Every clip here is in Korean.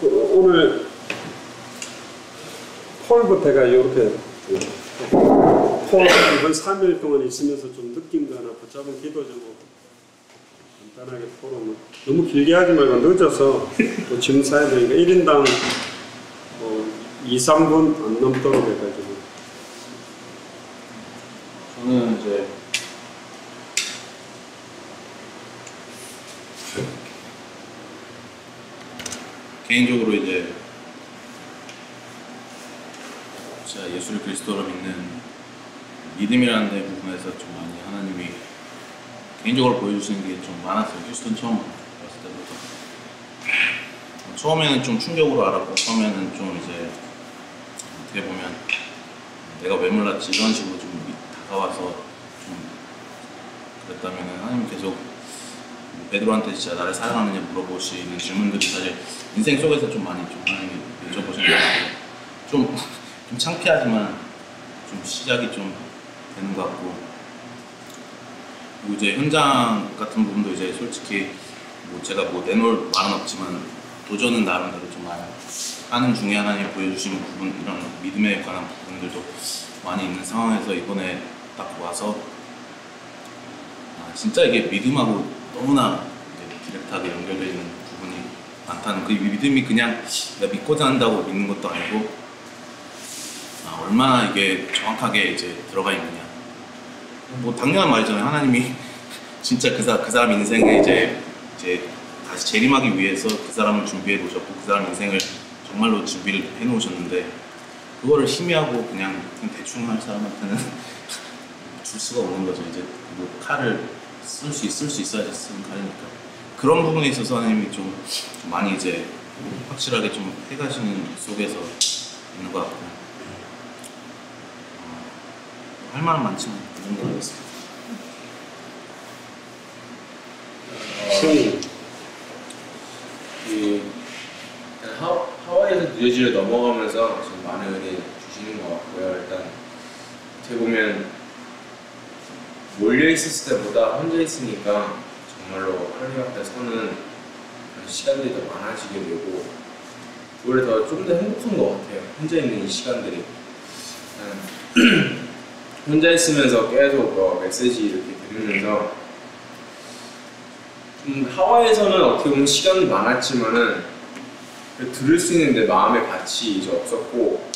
오늘 폴부터가 이렇게 폴 이번 3일 동안 있으면서 좀 느낀 거나 붙잡은 기도 좀 간단하게 토론. 너무 길게 하지 말고 늦어서 또 짐 싸야 되니까 1인당 2, 3분 안 넘도록 해가지고. 저는 이제 개인적으로 이제 제가 예수 그리스도를 믿는 믿음이라는 데 부분에서 좀 많이 하나님이 개인적으로 보여주시는 게 좀 많았어요. 휴스턴 처음 왔을 때부터. 처음에는 좀 충격으로 알았고, 처음에는 좀 이제 어떻게 보면 내가 왜 몰랐지 이런 식으로 좀 다가와서 좀 그랬다면 하나님 계속 베드로한테 진짜 나를 사랑하느냐 물어보시는 질문들이 사실 인생 속에서 좀 많이 좀 하나님이 여쭤보시는 것 같아요. 좀 창피하지만 좀 시작이 좀 되는 것 같고, 그리고 이제 현장 같은 부분도 이제 솔직히 뭐 제가 뭐 내놓을 말은 없지만 도전은 나름대로 좀 많이 하는 중에 하나님 보여주신 부분, 이런 믿음에 관한 부분들도 많이 있는 상황에서 이번에 딱 와서 진짜 이게 믿음하고 너무나 디렉트하게 연결되어 있는 부분이 많다는, 그 믿음이 그냥 내가 믿고자 한다고 믿는 것도 아니고 얼마나 이게 정확하게 이제 들어가 있느냐. 뭐 당연한 말이잖아요. 하나님이 진짜 그 사람 인생에 이제 다시 재림하기 위해서 그 사람을 준비해 놓으셨고 그 사람 인생을 정말로 준비를 해 놓으셨는데, 그거를 희미하고 그냥 대충 할 사람한테는 줄 수가 없는 거죠. 이제 뭐 칼을 쓸 수 있어야지 쓰는 칼이니까. 그런 부분에 있어서 하나님이 좀 많이 이제 확실하게 좀 해가시는 속에서 있는 것 같고, 할 말은 많지만 이 정도 하겠습니다. 하와이에서 뉴저지를 넘어가면서 좀 많은 은혜 주시는 것 같고요. 일단 어떻게 보면 몰려 있었을 때보다 혼자 있으니까 정말로 하나님 앞에 서는 시간들이 더 많아지게 되고, 오히려 좀 더 행복한 것 같아요. 혼자 있는 이 시간들이. 혼자 있으면서 계속 메시지 이렇게 들으면서 좀 하와이에서는 어떻게 보면 시간이 많았지만은 들을 수 있는 내 마음의 밭이 이제 없었고,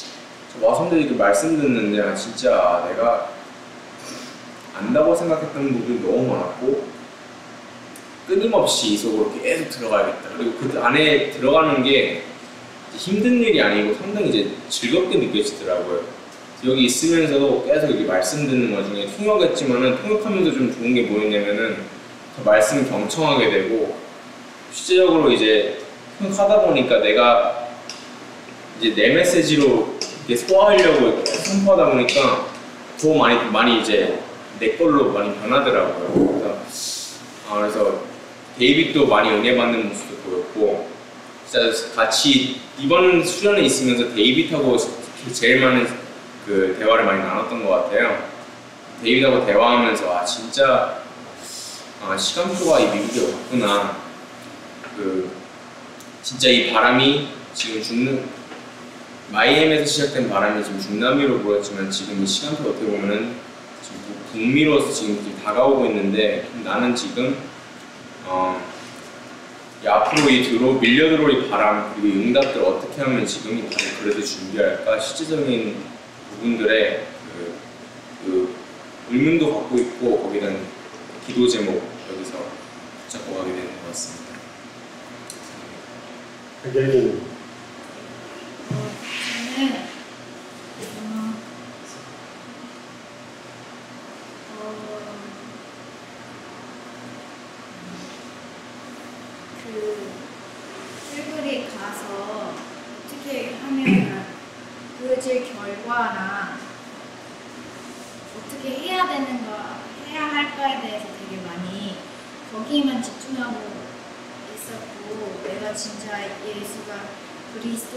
와선들이 말씀 듣는데 진짜 내가 안다고 생각했던 부분이 너무 많았고, 끊임없이 이 속으로 계속 들어가야겠다. 그리고 그 안에 들어가는 게 힘든 일이 아니고 상당히 이제 즐겁게 느껴지더라고요. 여기 있으면서도 계속 이렇게 말씀 듣는 것 중에 통역했지만은 통역하면서 좀 좋은 게 뭐였냐면은 말씀을 경청하게 되고, 실제적으로 이제 통역하다 보니까 내가 이제 내 메시지로 이렇게 소화하려고 선포하다 보니까 더 많이 이제 내 걸로 많이 변하더라고요. 그래서 데이빗도 많이 은혜 받는 모습도 보였고, 진짜 같이 이번 수련회 있으면서 데이빗하고 제일 많은 그 대화를 많이 나눴던 것 같아요. 데이빗하고 대화하면서 진짜 시간표가 이 미국에 왔구나. 진짜 이 바람이 지금 마이애미에서 시작된 바람이 지금 중남미로 불었지만 지금 이 시간표 어떻게 보면은 지금 북미로서 지금 다가오고 있는데, 나는 지금 이 앞으로 밀려 들어올 이 바람 그리고 이 응답들 어떻게 하면 지금 이 바람을 그래도 준비할까, 실제적인 부분들의 그 의문도 갖고 있고, 거기에 대한 기도 제목 여기서 붙잡고 가게 되는 것 같습니다. 저는 실글이 가서 어떻게 하면 보여질 결과나 어떻게 해야 할까에 대해서 되게 많이 거기만 집중하고 있었고, 내가 진짜 예수가 그리스도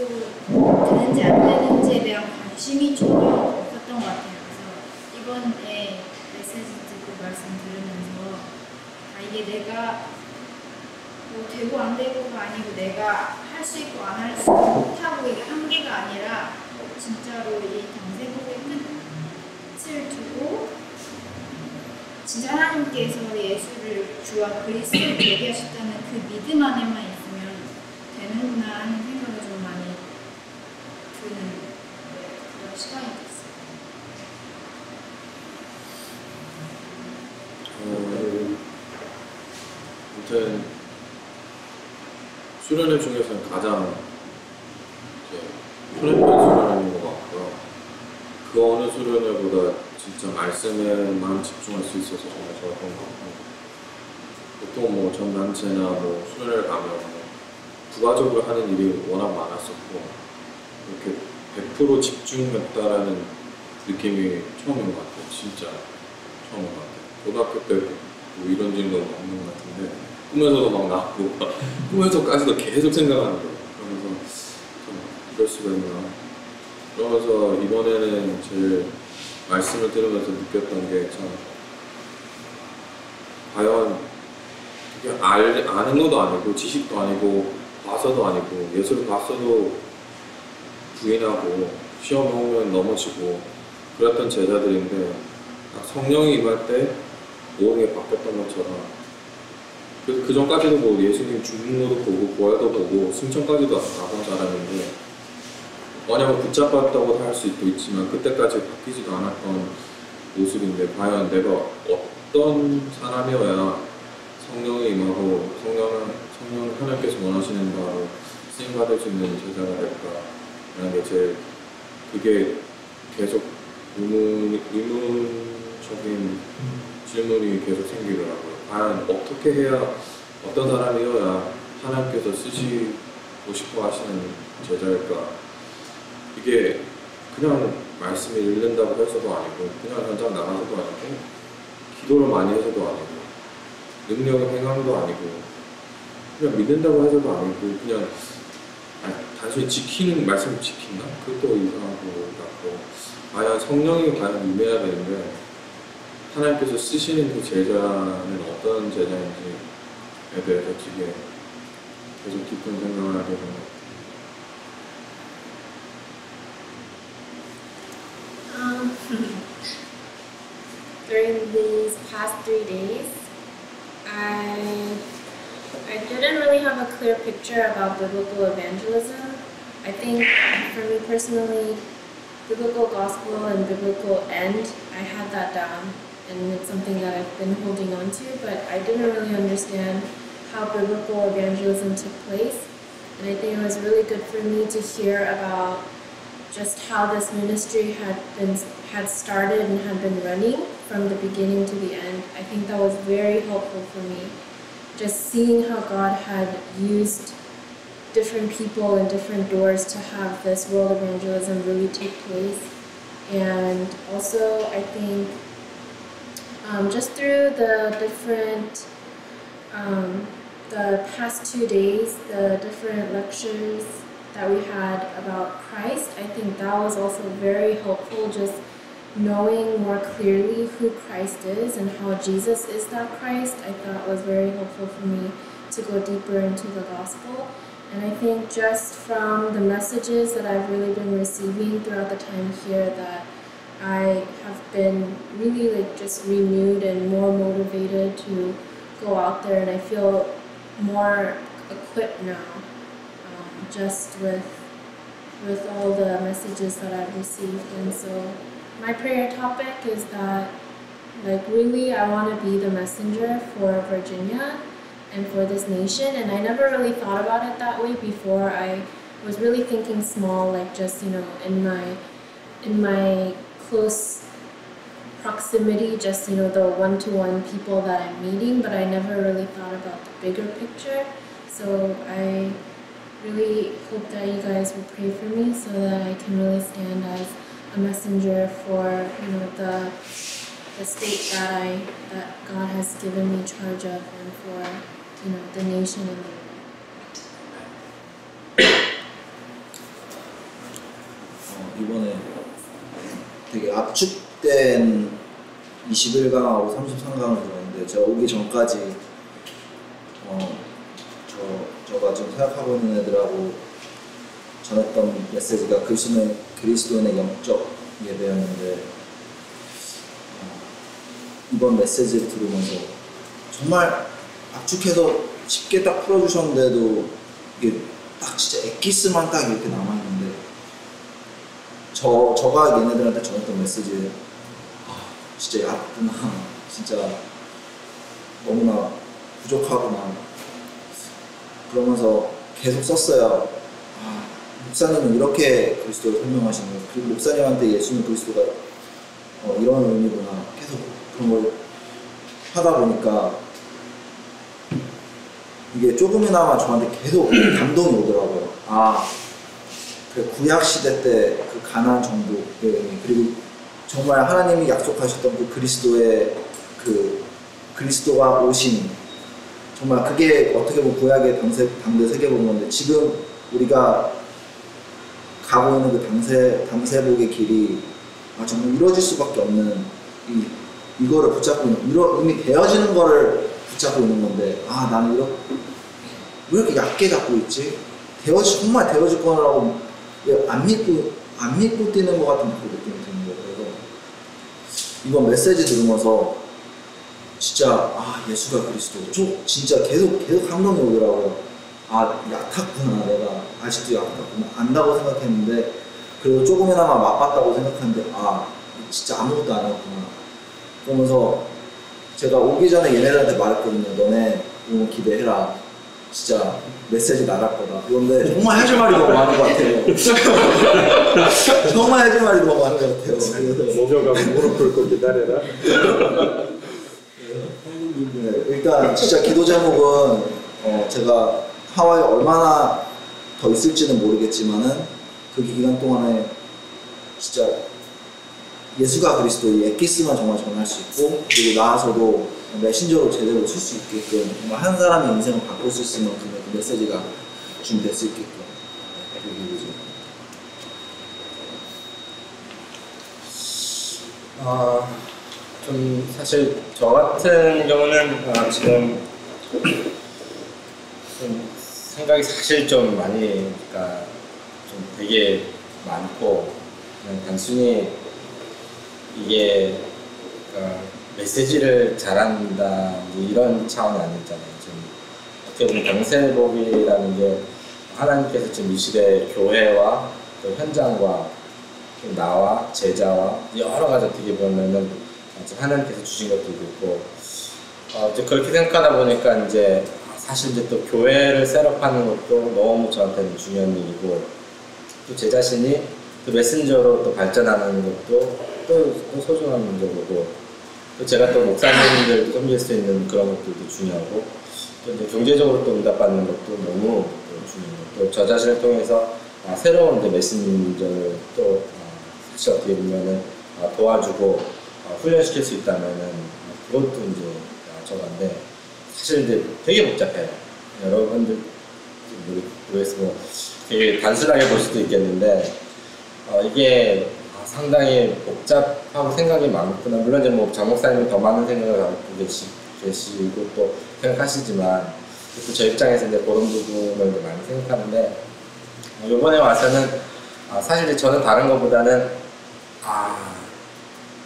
되는지 안 되는지에 대한 관심이 전혀 없었던 것 같아요. 그래서 이번에 메시지 듣고 말씀 들으면서 이게 내가 뭐 되고 안 되고가 아니고 내가 할 수 있고 안 할 수 못하고 이게 한계가 아니라 진짜로 이 당세복의 끝을 두고 진짜 하나님께서 예수를 주와 그리스도를 얘기하셨다는 그 믿음 안에만 있으면 되는구나 하는 생각을 좀 많이 드는 그런 시간이 됐어요. 아무튼 수련회 중에서는 가장 이제 수련회 수련회인 것 같고요. 그 어느 수련회보다 진짜 말씀에만 집중할 수 있어서 정말 좋았던 것 같고, 보통 뭐 전단체나 뭐 수련회를 가면 뭐 부가적으로 하는 일이 워낙 많았었고 이렇게 100% 집중했다라는 느낌이 처음인 것 같아요. 진짜 처음인 것 같아요. 고등학교 때 뭐 이런 질문 없는 것 같은데 꿈에서도 막 나오고 꿈에서까지도 계속 생각하는 거예요. 그러면서 참 이럴 수가 있나. 그러면서 이번에는 제일 말씀을 들으면서 느꼈던 게 참 과연 이게 아는 것도 아니고 지식도 아니고 봐서도 아니고 예수를 봤어도 부인하고 시험에 오면 넘어지고 그랬던 제자들인데 딱 성령이 임할 때 모든 게 바뀌었던 것처럼 그 전까지도 뭐 예수님 죽는 것도 보고 부활도 보고 승천까지도 나본 사람인데 만약에 붙잡았다고 할 수도 있지만 그때까지 바뀌지도 않았던 모습인데 과연 내가 어떤 사람이어야 성령이 임하고 성령 하나님께서 원하시는 바로 쓰임받을 수 있는 제자가 될까라는 게 제일 그게 계속 의문적인 질문이 계속 생기더라고요. 과연 어떻게 해야 어떤 사람이어야 하나님께서 쓰시고 싶어 하시는 제자일까? 이게 그냥 말씀을 읽는다고 해서도 아니고 그냥 현장 나가서도 아니고 기도를 많이 해서도 아니고 능력을 행함도 아니고 그냥 믿는다고 해서도 아니고 그냥 단순히 지키는 말씀을 지킨다? 그것도 이상하고 같고 과연 성령이 과연 임해야 되는데 하나님께서 쓰시는 그 제자는 어떤 제자인지에 대해서 되게 계속 깊은 생각을 하게 됩니다. During these past 3 days, I didn't really have a clear picture about biblical evangelism. I think for me personally, biblical gospel and biblical end, I had that down, and it's something that I've been holding on to, but I didn't really understand how biblical evangelism took place. And I think it was really good for me to hear about just how this ministry had started and had been running from the beginning to the end. I think that was very helpful for me. Just seeing how God had used different people and different doors to have this world evangelism really take place. And also, I think just through the different, the past 2 days, the different lectures that we had about Christ, I think that was also very helpful, just knowing more clearly who Christ is and how Jesus is that Christ. I thought was very helpful for me to go deeper into the gospel. And I think just from the messages that I've really been receiving throughout the time here, that I have been really just renewed and more motivated to go out there, and I feel more equipped now, just with all the messages that I've received. And so my prayer topic is that, really I want to be the messenger for Virginia and for this nation. And I never really thought about it that way before. I was really thinking small, just, in my close proximity, just, the one-to-one people that I'm meeting, but I never really thought about the bigger picture. So I really hope that you guys will pray for me so that I can really stand as a messenger for, the state that God has given me charge of, and for, the nation and the world. 이번에 되게 압축된 21강하고 33강을 들었는데 제가 오기 전까지 저가 지금 생각하고 있는 애들하고 전했던 메시지가 그리스도인의 영적 예배였는데 이번 메시지를 들으면서 정말 압축해서 쉽게 딱 풀어주셨는데도 이게 딱 진짜 엑기스만 딱 이렇게 남아있는데 저가 얘네들한테 전했던 메시지 진짜 얕구나 진짜 너무나 부족하구나 그러면서 계속 썼어요. 목사님은 이렇게 그리스도를 설명하시는 거예요. 그리고 목사님한테 예수는 그리스도가 이런 의미구나 계속 그런 걸 하다 보니까 이게 조금이나마 저한테 계속 감동이 오더라고요. 그 구약 시대 때 그 가나안 정복의 의미 그리고 정말 하나님이 약속하셨던 그 그리스도의 그 그리스도가 오신 정말 그게 어떻게 보면 구약의 당대 세계본 건데 지금 우리가 가고 있는 그 당세복의 길이 정말 이루어질 수밖에 없는 이거를 붙잡고 있는 이미 되어지는 거를 붙잡고 있는 건데 나는 왜 이렇게 얕게 잡고 있지? 정말 되어질 거라고 안 믿고 뛰는 것 같은 그 느낌이 드는 거예요. 그래서 이번 메시지 들으면서 진짜 예수가 그리스도 진짜 계속 감동이 오더라고요. 얕았구나 내가 아직도 얕았구나 안다고 생각했는데 그래도 조금이나마 맛봤다고 생각했는데 진짜 아무것도 아니었구나 그러면서 제가 오기 전에 얘네들한테 말했거든요. 너네 오늘 기대해라 진짜 메시지 나갈 거다. 그런데 정말 해줄 말이 너무 많은 것 같아요. 정말 해줄 말이 너무 많은 것 같아요. 목욕하고 무릎 꿇고 기다려라. 일단 진짜 기도 제목은 제가 하와이에 얼마나 더 있을지는 모르겠지만은 그 기간 동안에 진짜 예수가 그리스도의 엑기스만 정말 전할 수 있고 그리고 나아서도 메신저로 제대로 쓸 수 있게끔 정말 한 사람의 인생을 바꿀 수 있을 만큼의 그 메시지가 준비될 수 있게끔 그렇게 되죠. 좀 사실 저 같은 경우는 지금 좀 생각이 사실 좀 많이 그러니까 좀 되게 많고 그냥 단순히 이게 메시지를 잘한다 이런 차원이 아니잖아요. 좀 어떻게 보면 당세복이라는 게 하나님께서 지금 이 시대 교회와 또 현장과 나와 제자와 여러 가지 어떻게 보면은 하나님께서 주신 것도 있고 이제 그렇게 생각하다 보니까 이제 사실 이제 또 교회를 셋업하는 것도 너무 저한테는 중요한 일이고 또 제 자신이 또 메신저로 또 발전하는 것도 또 소중한 문제고 또 제가 또 목사님들도 섬길 수 있는 그런 것들도 중요하고 또 이제 경제적으로 또 응답받는 것도 너무 중요하고 또 저 자신을 통해서 새로운 이제 메신저를 또 사실 어떻게 보면은 도와주고 훈련시킬 수 있다면은 그것도 이제 저건데 사실 이제 되게 복잡해요. 여러분들 모르겠어 뭐 되게 단순하게 볼 수도 있겠는데 이게 상당히 복잡하고 생각이 많구나. 물론 이제 뭐 장 목사님이 더 많은 생각을 갖고 계시고 또 생각하시지만 또 저 입장에서 이제 그런 부분을 이제 많이 생각하는데 이번에 와서는 사실 이제 저는 다른 것보다는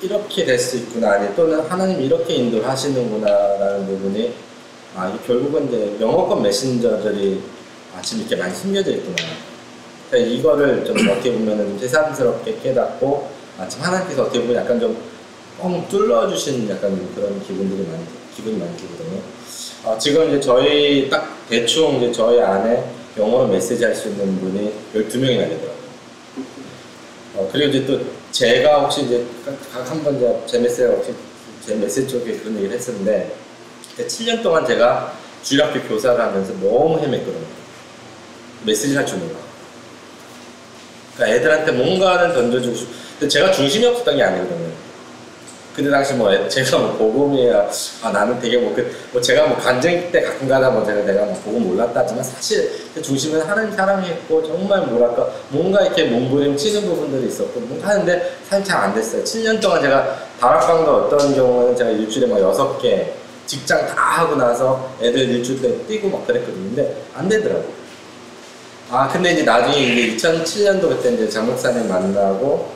이렇게 될 수 있구나 아니 또는 하나님 이렇게 인도하시는구나라는 부분이 이게 결국은 이제 영어권 메신저들이 지금 이렇게 많이 숨겨져 있구나. 그러니까 이거를 좀 어떻게 보면은 좀 새삼스럽게 깨닫고 지금 하나님께서 어떻게 보면 약간 좀 뻥 뚫어주신 약간 그런 기분이 많이 들거든요. 지금 이제 저희 딱 대충 이제 저희 안에 영어로 메시지 할 수 있는 분이 12명이나 되더라고요. 그리고 이제 또 제가 혹시 이제 각 한 번 제 메시지 쪽에 그런 얘기를 했었는데 7년 동안 제가 주일학교 교사를 하면서 너무 헤맸거든요. 메시지를 할 줄 몰라. 그러니까 애들한테 뭔가는 던져주고 싶고 근데 제가 중심이 없었던 게 아니거든요. 그때 당시 제가 복음이야 나는 되게 제가 간증 때 가끔 가다 내가 복음 몰랐다 하지만 사실 그 중심은 하나님 사랑했고 정말 뭐랄까 뭔가 이렇게 몸부림치는 부분들이 있었고 뭔가 하는데 사실 잘 안 됐어요. 7년 동안 제가 다락방도 어떤 경우는 제가 일주일에 6개 직장 다 하고 나서 애들 일주일 때 뛰고 막 그랬거든요. 근데 안 되더라고요. 근데 이제 나중에 이제 2007년도 그때 이제 장 목사님 만나고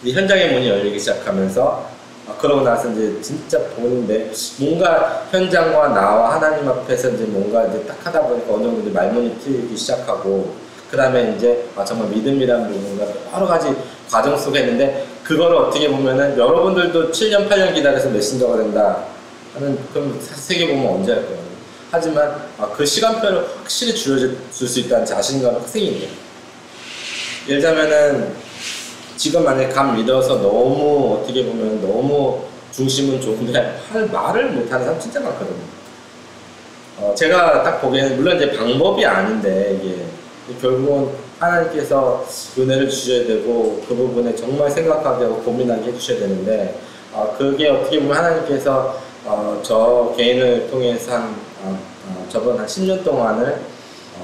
이제 현장의 문이 열리기 시작하면서 그러고 나서 이제 진짜 보는데 뭔가 현장과 나와 하나님 앞에서 이제 뭔가 이제 딱 하다 보니까 어느 정도 이제 말문이 트이기 시작하고 그 다음에 이제 정말 믿음이라는 부분과 여러 가지 과정 속에 있는데 그거를 어떻게 보면은 여러분들도 7년 8년 기다려서 메신저가 된다 하는 그럼 세계 보면 언제 할 거예요. 하지만 그 시간표를 확실히 줄여줄 수 있다는 자신감이 확 생기네요. 예를 들자면은 지금 만약에 감 믿어서 너무 어떻게 보면 너무 중심은 좋은데 말을 못하는 사람 진짜 많거든요. 제가 딱 보기에는 물론 이제 방법이 아닌데 이게 결국은 하나님께서 은혜를 주셔야 되고 그 부분에 정말 생각하게 하고 고민하게 해주셔야 되는데 그게 어떻게 보면 하나님께서 저 개인을 통해서 저번 한 10년 동안을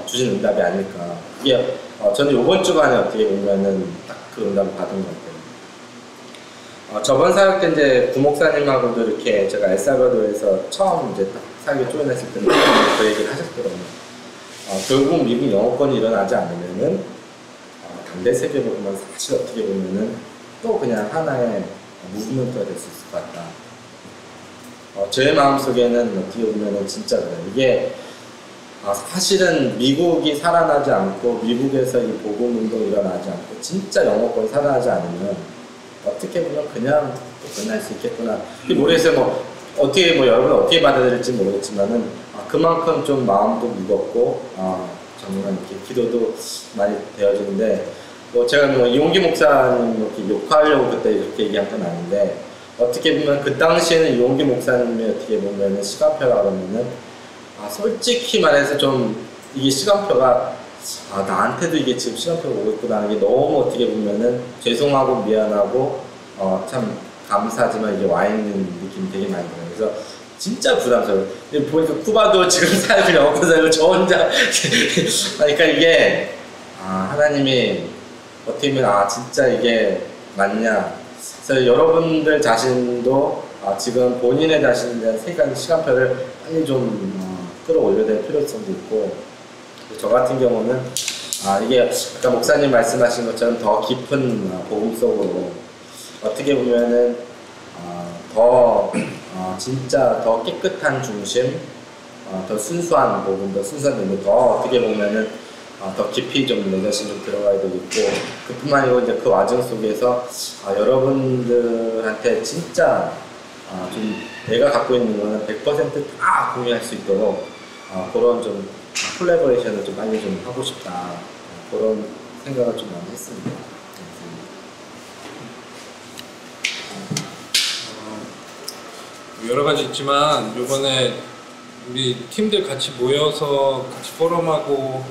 주신 응답이 아닐까. 그게 저는 이번 주간에 어떻게 보면은 딱 그 응답을 받은 것 같아요. 저번 사역 때 이제 구목사님하고도 이렇게 제가 엘살바도르에서 처음 이제 딱 사역에 조인했을 때는 그 얘기를 하셨거든요. 결국 미국 영어권이 일어나지 않으면은 당대 세계로 보면 사실 어떻게 보면은 또 그냥 하나의 무브먼트가 될 수 있을 것 같다. 제 마음속에는 어떻게 보면은 진짜 그래요. 이게 사실은 미국이 살아나지 않고 미국에서 이 복음 운동이 일어나지 않고 진짜 영어권이 살아나지 않으면 어떻게 보면 그냥 또 끝날 수 있겠구나. 모르겠어요. 뭐 어떻게 여러분 어떻게 받아들일지 모르겠지만은 그만큼 좀 마음도 무겁고 정말 이렇게 기도도 많이 되어지는데 제가 이용기 목사님 이렇게 욕하려고 그때 이렇게 얘기한 건 아닌데 어떻게 보면 그 당시에는 이용기 목사님이 어떻게 보면 시간표라 그러면은 솔직히 말해서 좀 이게 시간표가 나한테도 이게 지금 시간표가 오고 있구나 하는 게 너무 어떻게 보면은 죄송하고 미안하고 참 감사하지만 이게 와 있는 느낌이 되게 많이 들어요. 그래서 진짜 부담스러워요. 보니까 쿠바도 지금 사역을 영어권에서 저 혼자 그러니까 이게 하나님이 어떻게 보면 진짜 이게 맞냐. 그래서 여러분들 자신도 지금 본인의 자신에 대한 시간표를 빨리 좀 끌어올려야 될 필요성도 있고 저 같은 경우는 이게 아까 목사님 말씀하신 것처럼 더 깊은 복음 속으로 어떻게 보면은 더 진짜 더 깨끗한 중심, 더 순수한 복음, 더 순수한 의미, 더 어떻게 보면은 더 깊이 좀 내 자신 좀 들어가야 되겠고 그뿐만 아니고 이제 그 과정 속에서 여러분들한테 진짜 좀 내가 갖고 있는 거는 100% 공유할 수 있도록 그런 좀 콜라보레이션을 좀 많이 좀 하고 싶다 그런 생각을 좀 많이 했습니다. 여러 가지 있지만 이번에 우리 팀들 같이 모여서 같이 포럼하고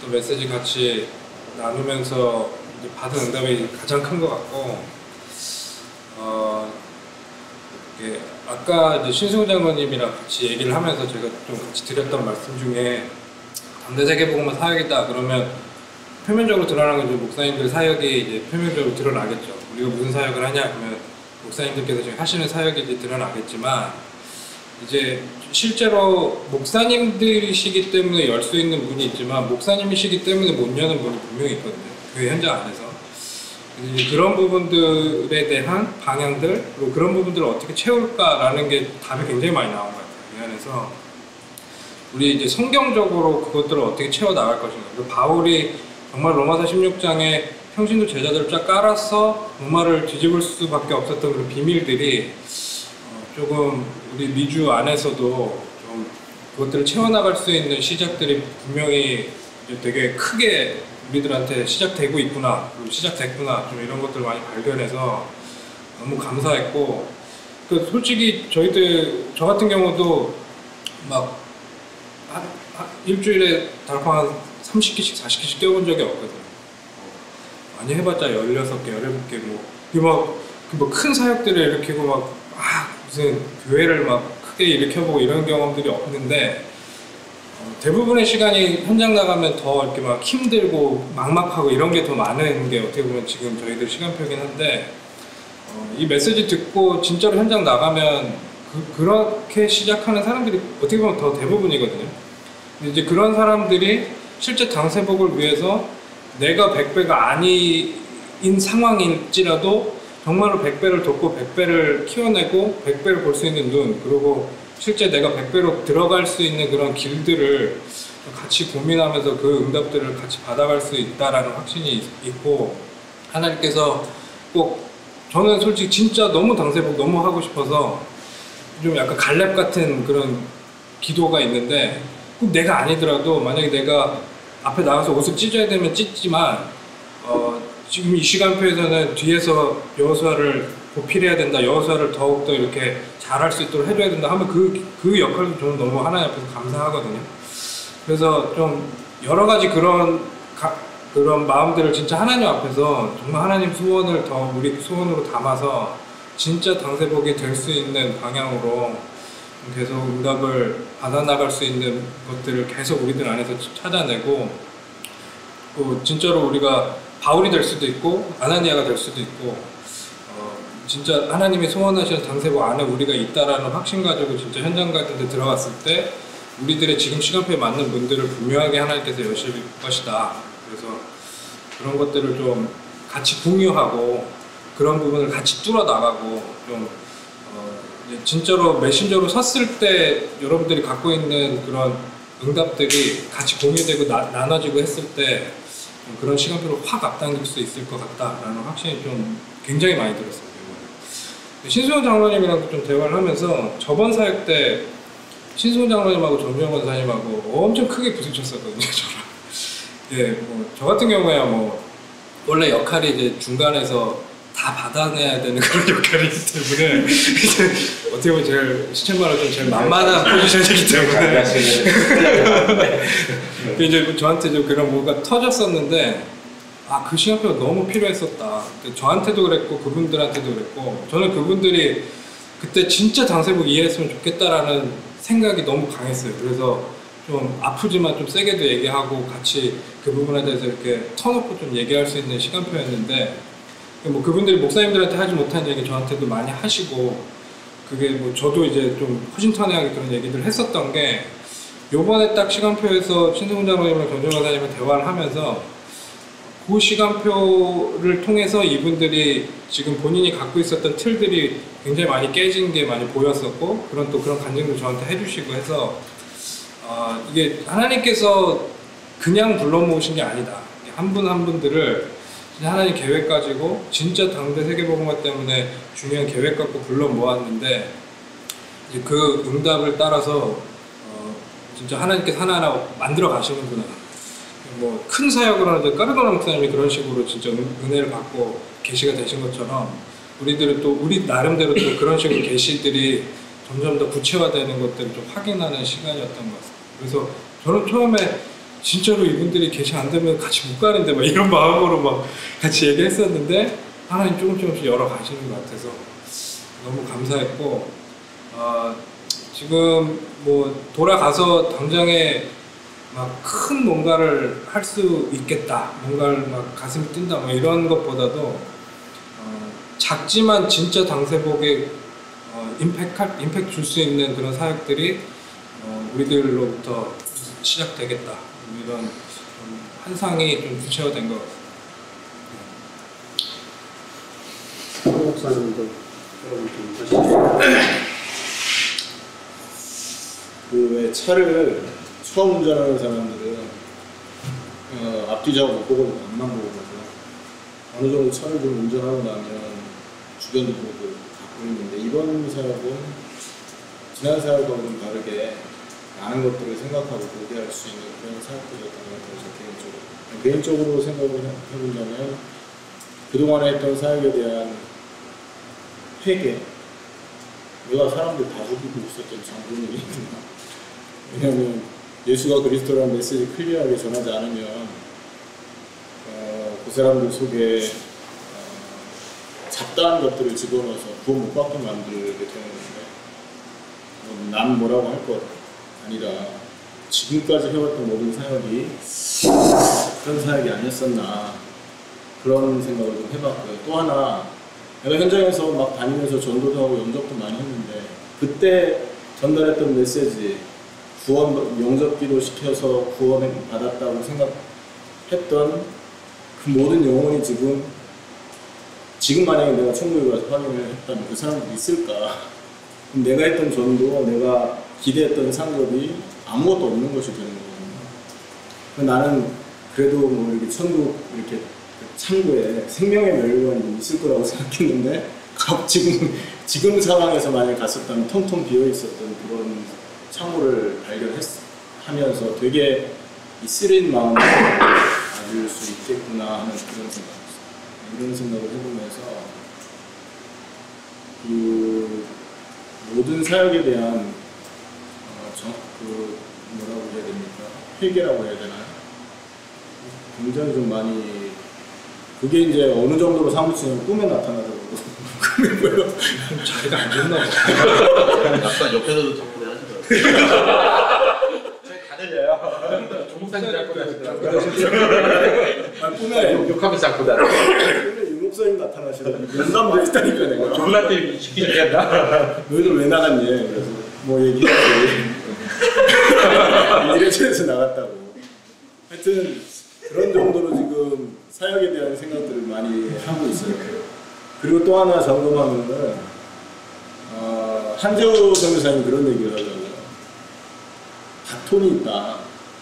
또 메시지 같이 나누면서 이제 받은 응답이 가장 큰 것 같고 아까 이제 신승우 장로님이랑 같이 얘기를 하면서 제가 좀 같이 드렸던 말씀 중에 당대 세계복음화 사역이다 그러면 표면적으로 드러나는 건 목사님들 사역이 이제 표면적으로 드러나겠죠. 우리가 무슨 사역을 하냐 그러면 목사님들께서 지금 하시는 사역이 이제 드러나겠지만 이제 실제로 목사님들이시기 때문에 열 수 있는 문이 있지만 목사님이시기 때문에 못 여는 문이 분명히 있거든요. 교회 현장 안에서. 그런 부분들에 대한 방향들 그리고 그런 부분들을 어떻게 채울까라는 게 답이 굉장히 많이 나온 것 같아요. 이 안에서 우리 이제 성경적으로 그것들을 어떻게 채워 나갈 것인가. 그리고 바울이 정말 로마서 16장에 평신도 제자들을 쫙 깔아서 로마를 뒤집을 수밖에 없었던 그런 비밀들이 조금 우리 미주 안에서도 좀 그것들을 채워나갈 수 있는 시작들이 분명히 되게 크게 우리들한테 시작되고 있구나, 그리고 시작됐구나, 좀 이런 것들을 많이 발견해서 너무 감사했고, 솔직히 저 같은 경우도 막 일주일에 달콤 한 30개씩, 40개씩 뛰어본 적이 없거든요. 많이 해봤자 16개, 17개, 뭐 큰 사역들을 일으키고 무슨 교회를 막 크게 일으켜보고 이런 경험들이 없는데, 대부분의 시간이 현장 나가면 더 이렇게 막 힘들고 막막하고 이런 게 더 많은 게 어떻게 보면 지금 저희들 시간표긴 한데, 이 메시지 듣고 진짜로 현장 나가면 그렇게 시작하는 사람들이 어떻게 보면 더 대부분이거든요. 근데 이제 그런 사람들이 실제 당세복을 위해서 내가 100배가 아닌 상황일지라도 정말로 100배를 돕고 100배를 키워내고 100배를 볼 수 있는 눈, 그리고 실제 내가 100배로 들어갈 수 있는 그런 길들을 같이 고민하면서 그 응답들을 같이 받아갈 수 있다라는 확신이 있고, 하나님께서 꼭, 저는 솔직히 진짜 너무 당세복 너무 하고 싶어서 좀 약간 갈렙 같은 그런 기도가 있는데, 꼭 내가 아니더라도 만약에 내가 앞에 나가서 옷을 찢어야 되면 찢지만 지금 이 시간표에서는 뒤에서 여호수아를 보필해야 된다, 여호수아를 더욱더 이렇게 잘할 수 있도록 해줘야 된다 하면 그 역할도 저는 너무 하나님 앞에서 감사하거든요. 그래서 좀 여러 가지 그런 마음들을 진짜 하나님 앞에서 정말 하나님 소원을 더 우리 소원으로 담아서 진짜 당세복이 될 수 있는 방향으로 계속 응답을 받아나갈 수 있는 것들을 계속 우리들 안에서 찾아내고, 진짜로 우리가 바울이 될 수도 있고 아나니아가 될 수도 있고, 진짜 하나님이 소원하시는 당세복 안에 우리가 있다라는 확신 가지고 진짜 현장 같은 데 들어갔을 때 우리들의 지금 시간표에 맞는 분들을 분명하게 하나님께서 여실 것이다. 그래서 그런 것들을 좀 같이 공유하고 그런 부분을 같이 뚫어나가고, 좀 진짜로 메신저로 섰을 때 여러분들이 갖고 있는 그런 응답들이 같이 공유되고 나눠지고 했을 때 그런 시간표를 확 앞당길 수 있을 것 같다라는 확신이 좀 굉장히 많이 들었어요. 신수영 장로님이랑 좀 대화를 하면서 저번 사역 때 신수영 장로님하고 정주영 권사님하고 엄청 크게 부딪혔었거든요, 저랑. 예, 뭐 저 같은 경우야 뭐 원래 역할이 이제 중간에서 다 받아내야 되는 그런 역할이기 때문에 이제 어떻게 보면 제일 시청자로 좀 제일 만만한 포지션이기 때문에 이제 저한테 좀 그런 뭐가 터졌었는데, 그 시간표가 너무 필요했었다. 저한테도 그랬고 그분들한테도 그랬고, 저는 그분들이 그때 진짜 당세복 이해했으면 좋겠다라는 생각이 너무 강했어요. 그래서 좀 아프지만 좀 세게도 얘기하고 같이 그 부분에 대해서 이렇게 터놓고 좀 얘기할 수 있는 시간표였는데, 뭐 그분들이 목사님들한테 하지 못한 얘기 저한테도 많이 하시고, 그게 뭐 저도 이제 좀 허심탄회하게 그런 얘기들을 했었던 게, 요번에 딱 시간표에서 신승훈 장로님이랑 정정 권사님과 대화를 하면서 그 시간표를 통해서 이분들이 지금 본인이 갖고 있었던 틀들이 굉장히 많이 깨진 게 많이 보였었고, 그런 간증도 저한테 해주시고 해서 이게 하나님께서 그냥 불러 모으신 게 아니다. 한 분 한 분들을 하나님 계획 가지고 진짜 당대 세계복음화 때문에 중요한 계획 갖고 불러 모았는데, 이제 그 응답을 따라서 진짜 하나님께서 하나하나 만들어 가시는구나. 뭐 큰 사역을 하는데 까르도나 목사님이 그런 식으로 진짜 은혜를 받고 계시가 되신 것처럼, 우리들은 또 우리 나름대로 또 그런 식으로 계시들이 점점 더 구체화되는 것들을 좀 확인하는 시간이었던 것 같습니다. 그래서 저는 처음에 진짜로 이분들이 계시 안 되면 같이 못 가는데 막 이런 마음으로 막 같이 얘기했었는데, 하나님 조금씩 열어 가시는 것 같아서 너무 감사했고, 지금 뭐 돌아가서 당장에 막 큰 뭔가를 할 수 있겠다, 뭔가를 막 가슴이 뛴다, 뭐 이런 것보다도 작지만 진짜 당세복에 임팩트 줄 수 있는 그런 사역들이 우리들로부터 시작되겠다, 이런 환상이 좀 구체화된 것 같아요. 목사님도 여러분 좀 하시죠. 왜 차를 처음 운전하는 사람들은 앞뒤좌우 못 보고 앞만 보고 가서 어느 정도 차를 좀 운전하고 나면 주변도 보고 갖고 있는데, 이번 사역은 지난 사역하고 좀 다르게 많은 것들을 생각하고 고대할 수 있는 그런 사역들이었던 것 같아요. 개인적으로 생각을 해본다면 그동안에 했던 사역에 대한 회개, 내가 사람들 다 죽이고 있었던 장본인이구나. 왜냐하면 예수가 그리스도라는 메시지 클리어하게 전하지 않으면 그 사람들 속에 잡다한 것들을 집어넣어서 구원 못 받게 만들게 되는 건데, 남 뭐라고 할 것 아니라 지금까지 해왔던 모든 사역이 그런 사역이 아니었었나, 그런 생각을 좀 해봤고요. 또 하나, 내가 현장에서 막 다니면서 전도도 하고 영접도 많이 했는데, 그때 전달했던 메시지, 구원 영접기도 시켜서 구원을 받았다고 생각했던 그 모든 영혼이 지금 만약에 내가 천국에 가서 확인을 했다면 그 사람들이 있을까? 그럼 내가 했던 전도, 내가 기대했던 상급이 아무것도 없는 것이 되는 거거든요. 나는 그래도 뭐 이렇게 천국 이렇게 창고에 생명의 멸류관이 좀 있을 거라고 생각했는데 지금 상황에서 만약에 갔었다면 텅텅 비어 있었던 그런 창고를 발견하면서 되게 이 쓰린 마음을 가질 수 있겠구나 하는 이런 생각을 해보면서 그 모든 사역에 대한 뭐라고 해야 됩니까? 회개라고 해야 되나요? 굉장히 좀 많이 그게 이제 어느 정도로 사무치면 꿈에 나타나더라고요. 꿈에 보여. 자리가 안 좋나 봐. 약간 옆에서도 자꾸 하시더라고요. 저희 다 들려요. 조목사님 잡고 아, 꿈에 욕하면서 잡고 다녀. 꿈에 유목사님 나타나시더라고요. 연담도 있다니까 내가. 누구한테 시키지 않겠나? 너희들 왜 나갔니? 그래서 뭐 얘기하지. 이래저래서 나갔다고. 하여튼 그런 정도로 지금 사역에 대한 생각들을 많이 하고 있어요. 그리고 또 하나 점검하면은 한재우 선교사님 그런 얘기를 하더라고요. 바톤이 있다.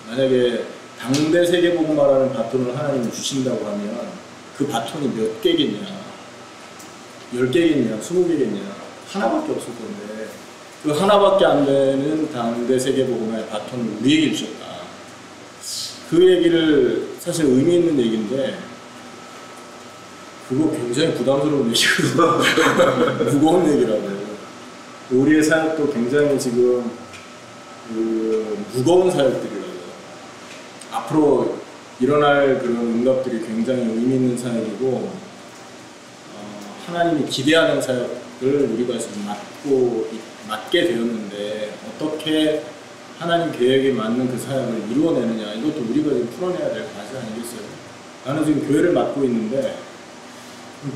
만약에 당대 세계복음화라는 바톤을 하나님이 주신다고 하면 그 바톤이 몇 개겠냐? 10개겠냐? 20개겠냐? 하나밖에 없을 건데 그 하나밖에 안 되는 당대 세계복음화의 바톤을 우리에게 주셨다. 그 얘기를 사실 의미 있는 얘기인데 그거 굉장히 부담스러운 얘기거든요. 무거운 얘기라고요. 우리의 사역도 굉장히 지금 무거운 사역들이라고요. 앞으로 일어날 그런 응답들이 굉장히 의미 있는 사역이고 하나님이 기대하는 사역을 우리가 지금 맡게 되었는데 어떻게 하나님 계획에 맞는 그 사역을 이루어내느냐 이것도 우리가 지금 풀어내야 될 과제 아니겠어요? 나는 지금 교회를 맡고 있는데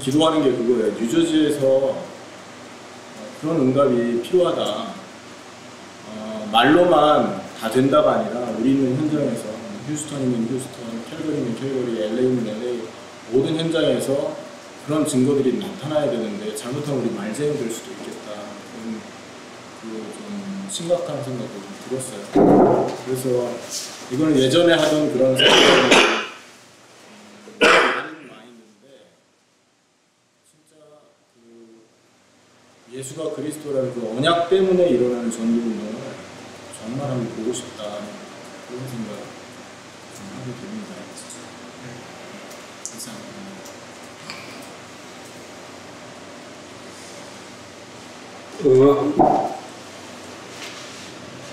기도하는 게 그거예요. 뉴저지에서 그런 응답이 필요하다. 말로만 다 된다가 아니라 우리 있는 현장에서 휴스턴이면 휴스턴, 캘거리면 캘거리, LA면 LA 모든 현장에서 그런 증거들이 나타나야 되는데 잘못하면 우리 말쟁이 될 수도 있겠다. 좀 심각한 생각도 좀 들었어요. 그래서 이거는 예전에 하던 그런 생각이 다른 마인드인데 진짜 예수가 그리스도라는 그 언약 때문에 일어나는 전도운동을 정말 한번 보고 싶다 그런 생각 좀 하게 됩니다. 이상입니다.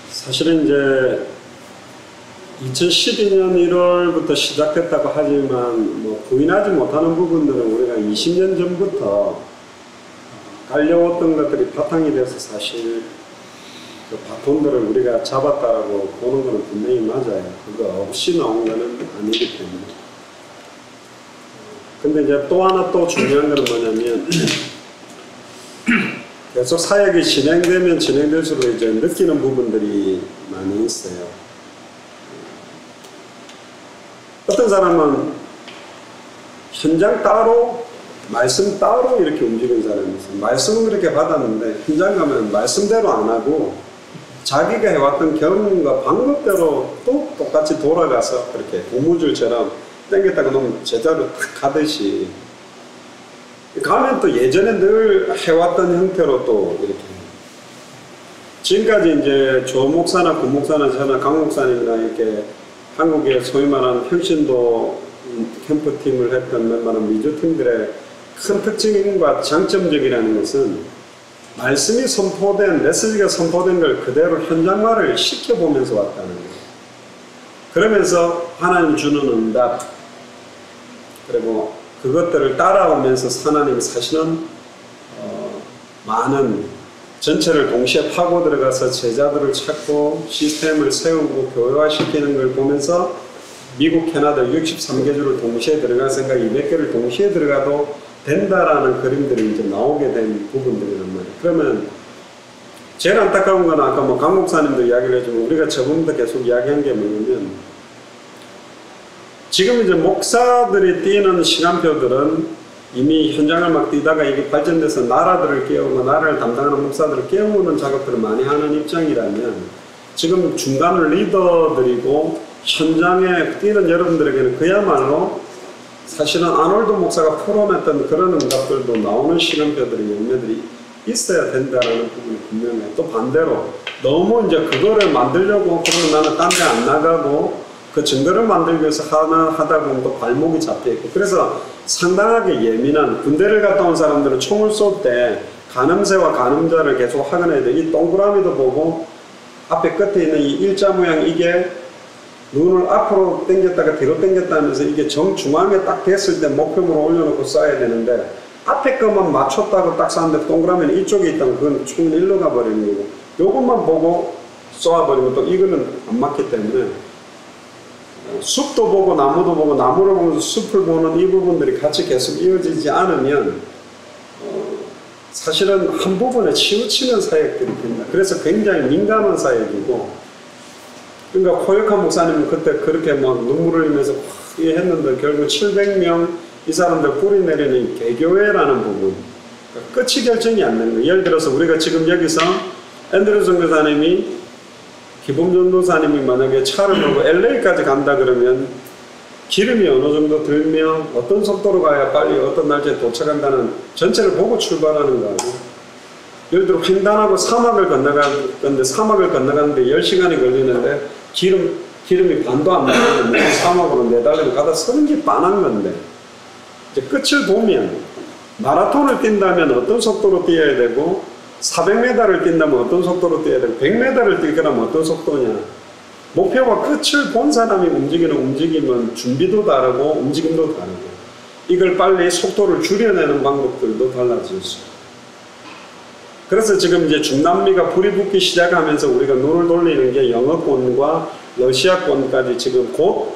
사실은 이제 2012년 1월부터 시작됐다고 하지만 뭐 부인하지 못하는 부분들은 우리가 20년 전부터 깔려왔던 것들이 바탕이 돼서 사실 그 바톤들을 우리가 잡았다고 보는 것은 분명히 맞아요. 그거 없이 나온 것은 아니기 때문에. 근데 이제 또 하나 또 중요한 것은 뭐냐면 계속 사역이 진행되면 진행될수록 이제 느끼는 부분들이 많이 있어요. 어떤 사람은 현장 따로, 말씀 따로 이렇게 움직이는 사람이 있어요. 말씀은 그렇게 받았는데 현장 가면 말씀대로 안 하고 자기가 해왔던 경험과 방법대로 또 똑같이 돌아가서 그렇게 고무줄처럼 땡겼다가 놓으면 제자로 가듯이 가면 또 예전에 늘 해왔던 형태로 또 이렇게 지금까지 이제 조 목사나 구 목사나 저나 강 목사님이나 이렇게 한국의 소위 말하는 혁신도 캠프팀을 했던 웬만한 미주팀들의 큰 특징과 장점적이라는 것은 말씀이 선포된, 메시지가 선포된 걸 그대로 현장화를 시켜보면서 왔다는 거예요. 그러면서 하나님 주는 응답, 그리고 그것들을 따라오면서 하나님이 사실은 많은 전체를 동시에 파고 들어가서 제자들을 찾고 시스템을 세우고 교회화시키는 걸 보면서 미국, 캐나다 63개주를 동시에 들어갈 생각 200개를 동시에 들어가도 된다라는 그림들이 이제 나오게 된 부분들이란 말이에요. 그러면 제일 안타까운 건 아까 뭐 강 목사님도 이야기를 해주고 우리가 저번부터 계속 이야기한 게 뭐냐면 지금 이제 목사들이 뛰는 시간표들은 이미 현장을 막 뛰다가 이게 발전돼서 나라들을 깨우고 나라를 담당하는 목사들을 깨우는 작업들을 많이 하는 입장이라면 지금 중간 리더들이고 현장에 뛰는 여러분들에게는 그야말로 사실은 아놀드 목사가 풀어냈던 그런 응답들도 나오는 시간표들이 열매들이 있어야 된다는 부분이 분명해요. 또 반대로 너무 이제 그거를 만들려고 그러면 나는 딴 데 안 나가고 그 증거를 만들기 위해서 하다 보면 또 발목이 잡혀있고 그래서 상당하게 예민한 군대를 갔다 온 사람들은 총을 쏠 때 가늠새와 가늠자를 계속 확인해야 돼. 이 동그라미도 보고 앞에 끝에 있는 이 일자 모양 이게 눈을 앞으로 당겼다가 뒤로 당겼다 하면서 이게 정중앙에 딱 됐을 때 목표물을 올려놓고 쏴야 되는데 앞에 것만 맞췄다고 딱 쐈는데 동그라미는 이쪽에 있다면 그건 총은 일로 가버리는 거고 요것만 보고 쏘아버리면 또 이거는 안 맞기 때문에 숲도 보고 나무도 보고 나무를 보면서 숲을 보는 이 부분들이 같이 계속 이어지지 않으면 사실은 한 부분에 치우치는 사역들이 됩니다. 그래서 굉장히 민감한 사역이고 그러니까 코역한 목사님은 그때 그렇게 막 눈물을 흘리면서 했는데 결국 700명 이 사람들 뿌리내리는 개교회라는 부분 그러니까 끝이 결정이 안 되는 거예요. 예를 들어서 우리가 지금 여기서 앤드류 선교사님이 기범전도사님이 만약에 차를 몰고 LA까지 간다 그러면 기름이 어느 정도 들면 어떤 속도로 가야 빨리 어떤 날짜에 도착한다는 전체를 보고 출발하는 거고 예를 들어 횡단하고 사막을 건너가는데 사막을 건너가는데 10시간이 걸리는데 기름이 반도 안 나오는데 사막으로 내달리면 가다 서는 게 빤한 건데 이제 끝을 보면 마라톤을 뛴다면 어떤 속도로 뛰어야 되고 400m를 뛴다면 어떤 속도로 뛰어야 되고 100m를 뛰려면 어떤 속도냐 목표와 끝을 본 사람이 움직이는 움직임은 준비도 다르고 움직임도 다르고 이걸 빨리 속도를 줄여내는 방법들도 달라질 수 있어요. 그래서 지금 이제 중남미가 불이 붙기 시작하면서 우리가 눈을 돌리는 게 영어권과 러시아권까지 지금 곧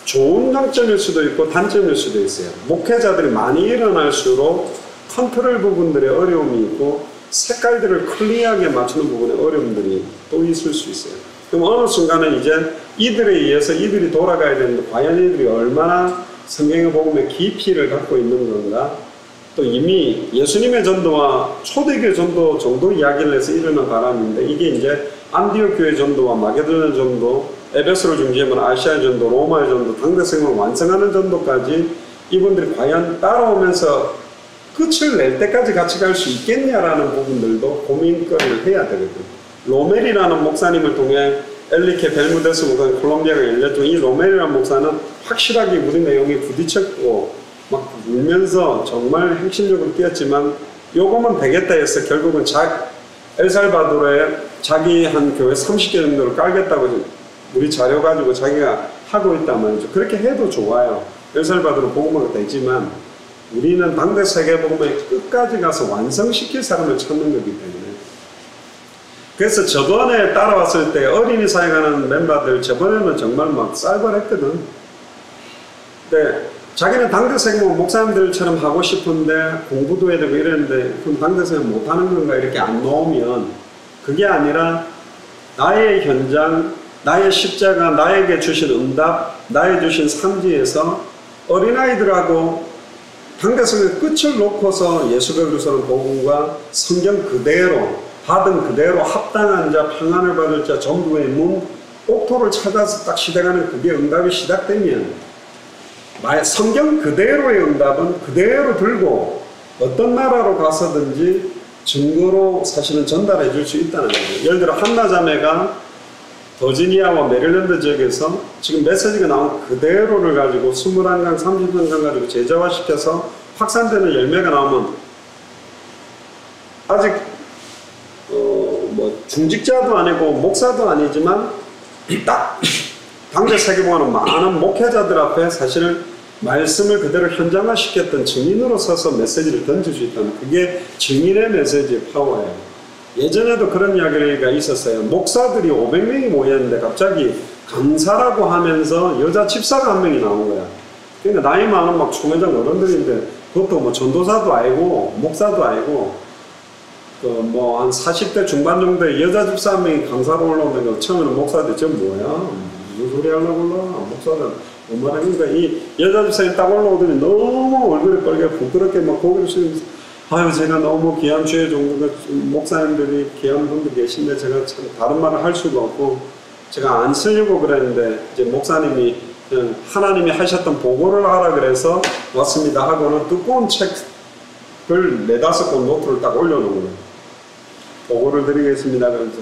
좋은 장점일 수도 있고 단점일 수도 있어요. 목회자들이 많이 일어날수록 컨트롤 부분들의 어려움이 있고 색깔들을 클리어하게 맞추는 부분에 어려움들이 또 있을 수 있어요. 그럼 어느 순간은 이제 이들에 의해서 이들이 돌아가야 되는데 과연 이들이 얼마나 성경의 복음의 깊이를 갖고 있는 건가 또 이미 예수님의 전도와 초대교회 전도 정도 이야기를 해서 일어난 바람인데 이게 이제 안디옥 교회 전도와 마게도냐 전도 에베소를 중심으로 아시아의 전도, 로마의 전도, 당대성을 완성하는 전도까지 이분들이 과연 따라오면서 끝을 낼 때까지 같이 갈 수 있겠냐라는 부분들도 고민거리를 해야 되거든요. 로멜이라는 목사님을 통해 엘리케 벨무데스 목사님 콜롬비아가 열렸지만 이 로멜이라는 목사는 확실하게 우리 내용에 부딪혔고 막 울면서 정말 핵심적으로 뛰었지만 요거면 되겠다 해서 결국은 엘살바도르에 자기 한 교회 30개 정도를 깔겠다고 우리 자료 가지고 자기가 하고 있단 말이죠. 그렇게 해도 좋아요. 엘살바도르 복음화가 되지만 우리는 당대 세계복음의 끝까지 가서 완성시킬 사람을 찾는 거기 때문에 그래서 저번에 따라왔을 때 어린이 사역하는 멤버들 저번에는 정말 막 쌀벌했거든. 근데 자기는 당대 세계복음 목사님들처럼 하고 싶은데 공부도 해야 되고 이랬는데 그럼 당대 세계복음 못하는 건가 이렇게 안 놓으면 그게 아니라 나의 현장 나의 십자가 나에게 주신 응답 나의 주신 삶지에서 어린아이들하고 당대성의 끝을 놓고서 예수 그리스도는 복음과 성경 그대로 받은 그대로 합당한 자 평안을 받을 자 전부의 문 옥토를 찾아서 딱 시작하는 그게 응답이 시작되면 성경 그대로의 응답은 그대로 들고 어떤 나라로 가서든지 증거로 사실은 전달해 줄 수 있다는 거예요. 예를 들어 한나 자매가 버지니아와 메릴랜드 지역에서 지금 메시지가 나온 그대로를 가지고 21강, 30강 가지고 제자화시켜서 확산되는 열매가 나오면 아직 뭐 중직자도 아니고 목사도 아니지만 딱 당대 세계복음하는 많은 목회자들 앞에 사실은 말씀을 그대로 현장화시켰던 증인으로 서서 메시지를 던질 수 있다는 그게 증인의 메시지의 파워예요. 예전에도 그런 이야기가 있었어요. 목사들이 500명이 모였는데 갑자기 강사라고 하면서 여자 집사가 한 명이 나온 거야. 그러니까 나이 많은 막 총회장 어른들인데 그것도 뭐 전도사도 아니고 목사도 아니고 뭐 한 40대 중반 정도의 여자 집사 한 명이 강사로 올라오는 거 처음에는 목사들 저 뭐야 무슨 소리 하려고 올라 목사들 엄마라니까 이 여자 집사님 딱 올라오더니 너무 얼굴이 빨개 부끄럽게 막 고개를 숙이면서 아유 제가 너무 귀한 주의 종교가 목사님들이 귀한 분들 계신데 제가 참 다른 말을 할 수가 없고 제가 안 쓰려고 그랬는데 이제 목사님이 그냥 하나님이 하셨던 보고를 하라 그래서 왔습니다 하고는 두꺼운 책을 4-5권 노트를 딱 올려놓은 거예요. 보고를 드리겠습니다. 그래서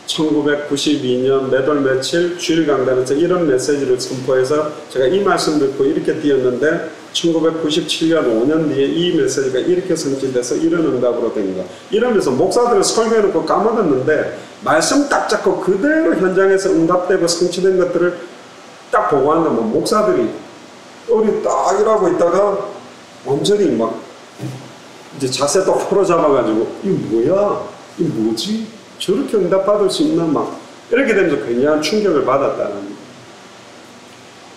1992년 몇 월 며칠 주일 강단에서 이런 메시지를 선포해서 제가 이 말씀 듣고 이렇게 띄었는데 1997년 5년 뒤에 이 메시지가 이렇게 성취돼서 이런 응답으로 된 거. 이러면서 목사들은 설교해놓고 까먹었는데 말씀 딱 잡고 그대로 현장에서 응답되고 성취된 것들을 딱 보고한다면 목사들이 우리 딱 일하고 있다가 완전히 막 이제 자세 똑바로 잡아가지고 이거 뭐야? 이 뭐지? 저렇게 응답받을 수 있나? 막 이렇게 되면서 굉장한 충격을 받았다는 거예요.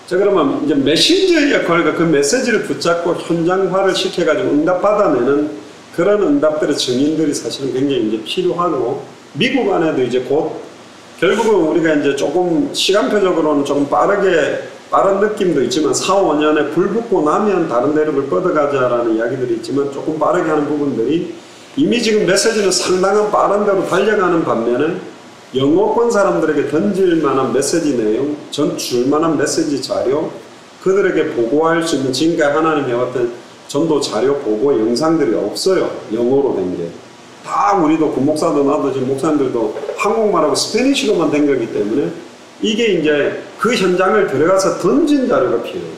자 그러면 이제 메신저의 역할과 그 메시지를 붙잡고 현장화를 시켜가지고 응답받아내는 그런 응답들의 증인들이 사실은 굉장히 이제 필요하고 미국 안에도 이제 곧 결국은 우리가 이제 조금 시간표적으로는 조금 빠른 느낌도 있지만 4-5년에 불 붙고 나면 다른 대륙을 뻗어가자라는 이야기들이 있지만 조금 빠르게 하는 부분들이 이미 지금 메시지는 상당한 빠른 대로 달려가는 반면에 영어권 사람들에게 던질 만한 메시지 내용, 전 줄 만한 메시지 자료, 그들에게 보고할 수 있는 지금까지 하나님 해왔던 전도 자료, 보고 영상들이 없어요. 영어로 된 게. 다 우리도 구목사도 나도 지금 목사님들도 한국말하고 스페니쉬로만 된 거기 때문에 이게 이제 그 현장을 들어가서 던진 자료가 필요해요.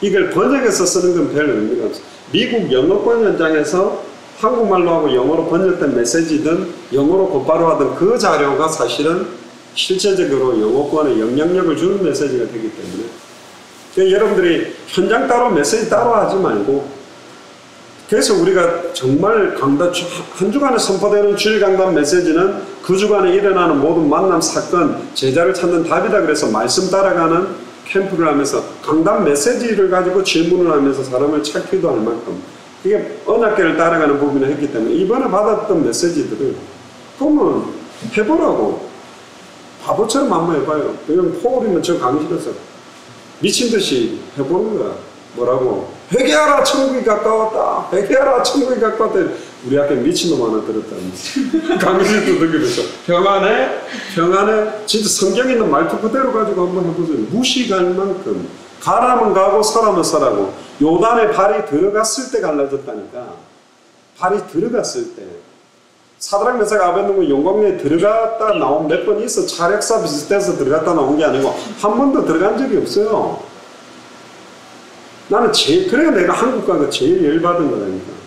이걸 번역해서 쓰는 건 별 의미가 없어요. 미국 영어권 현장에서 한국말로 하고 영어로 번역된 메시지든 영어로 곧바로 하던 그 자료가 사실은 실제적으로 영어권에 영향력을 주는 메시지가 되기 때문에 그러니까 여러분들이 현장 따로 메시지 따로 하지 말고 그래서 우리가 정말 강단 한 주간에 선포되는 주일 강단 메시지는 그 주간에 일어나는 모든 만남 사건 제자를 찾는 답이다 그래서 말씀 따라가는 캠프를 하면서 강단 메시지를 가지고 질문을 하면서 사람을 찾기도 할 만큼 이게 언약계를 따라가는 부분을 했기 때문에 이번에 받았던 메시지들을 그러면 해보라고 바보처럼 한번 해봐요. 왜냐면 포울이면 저 강의실에서 미친듯이 해보는 거야. 뭐라고? 회개하라 천국이 가까웠다. 회개하라 천국이 가까웠다. 우리 학교에 미친놈 하나 들었다는 강의실도 느끼면서 평안해 진짜 성경에 있는 말투 그대로 가지고 한번 해보세요. 무식할 만큼 가라면 가고 서라면 서라고. 요단에 발이 들어갔을 때 갈라졌다니까. 발이 들어갔을 때. 사드락 메삭 아벳느고 영광에 들어갔다 나온 몇 번 있어. 차력사 비슷해서 들어갔다 나온 게 아니고 한 번도 들어간 적이 없어요. 나는 그래야 내가 한국 가서 제일 열받은 거라니까.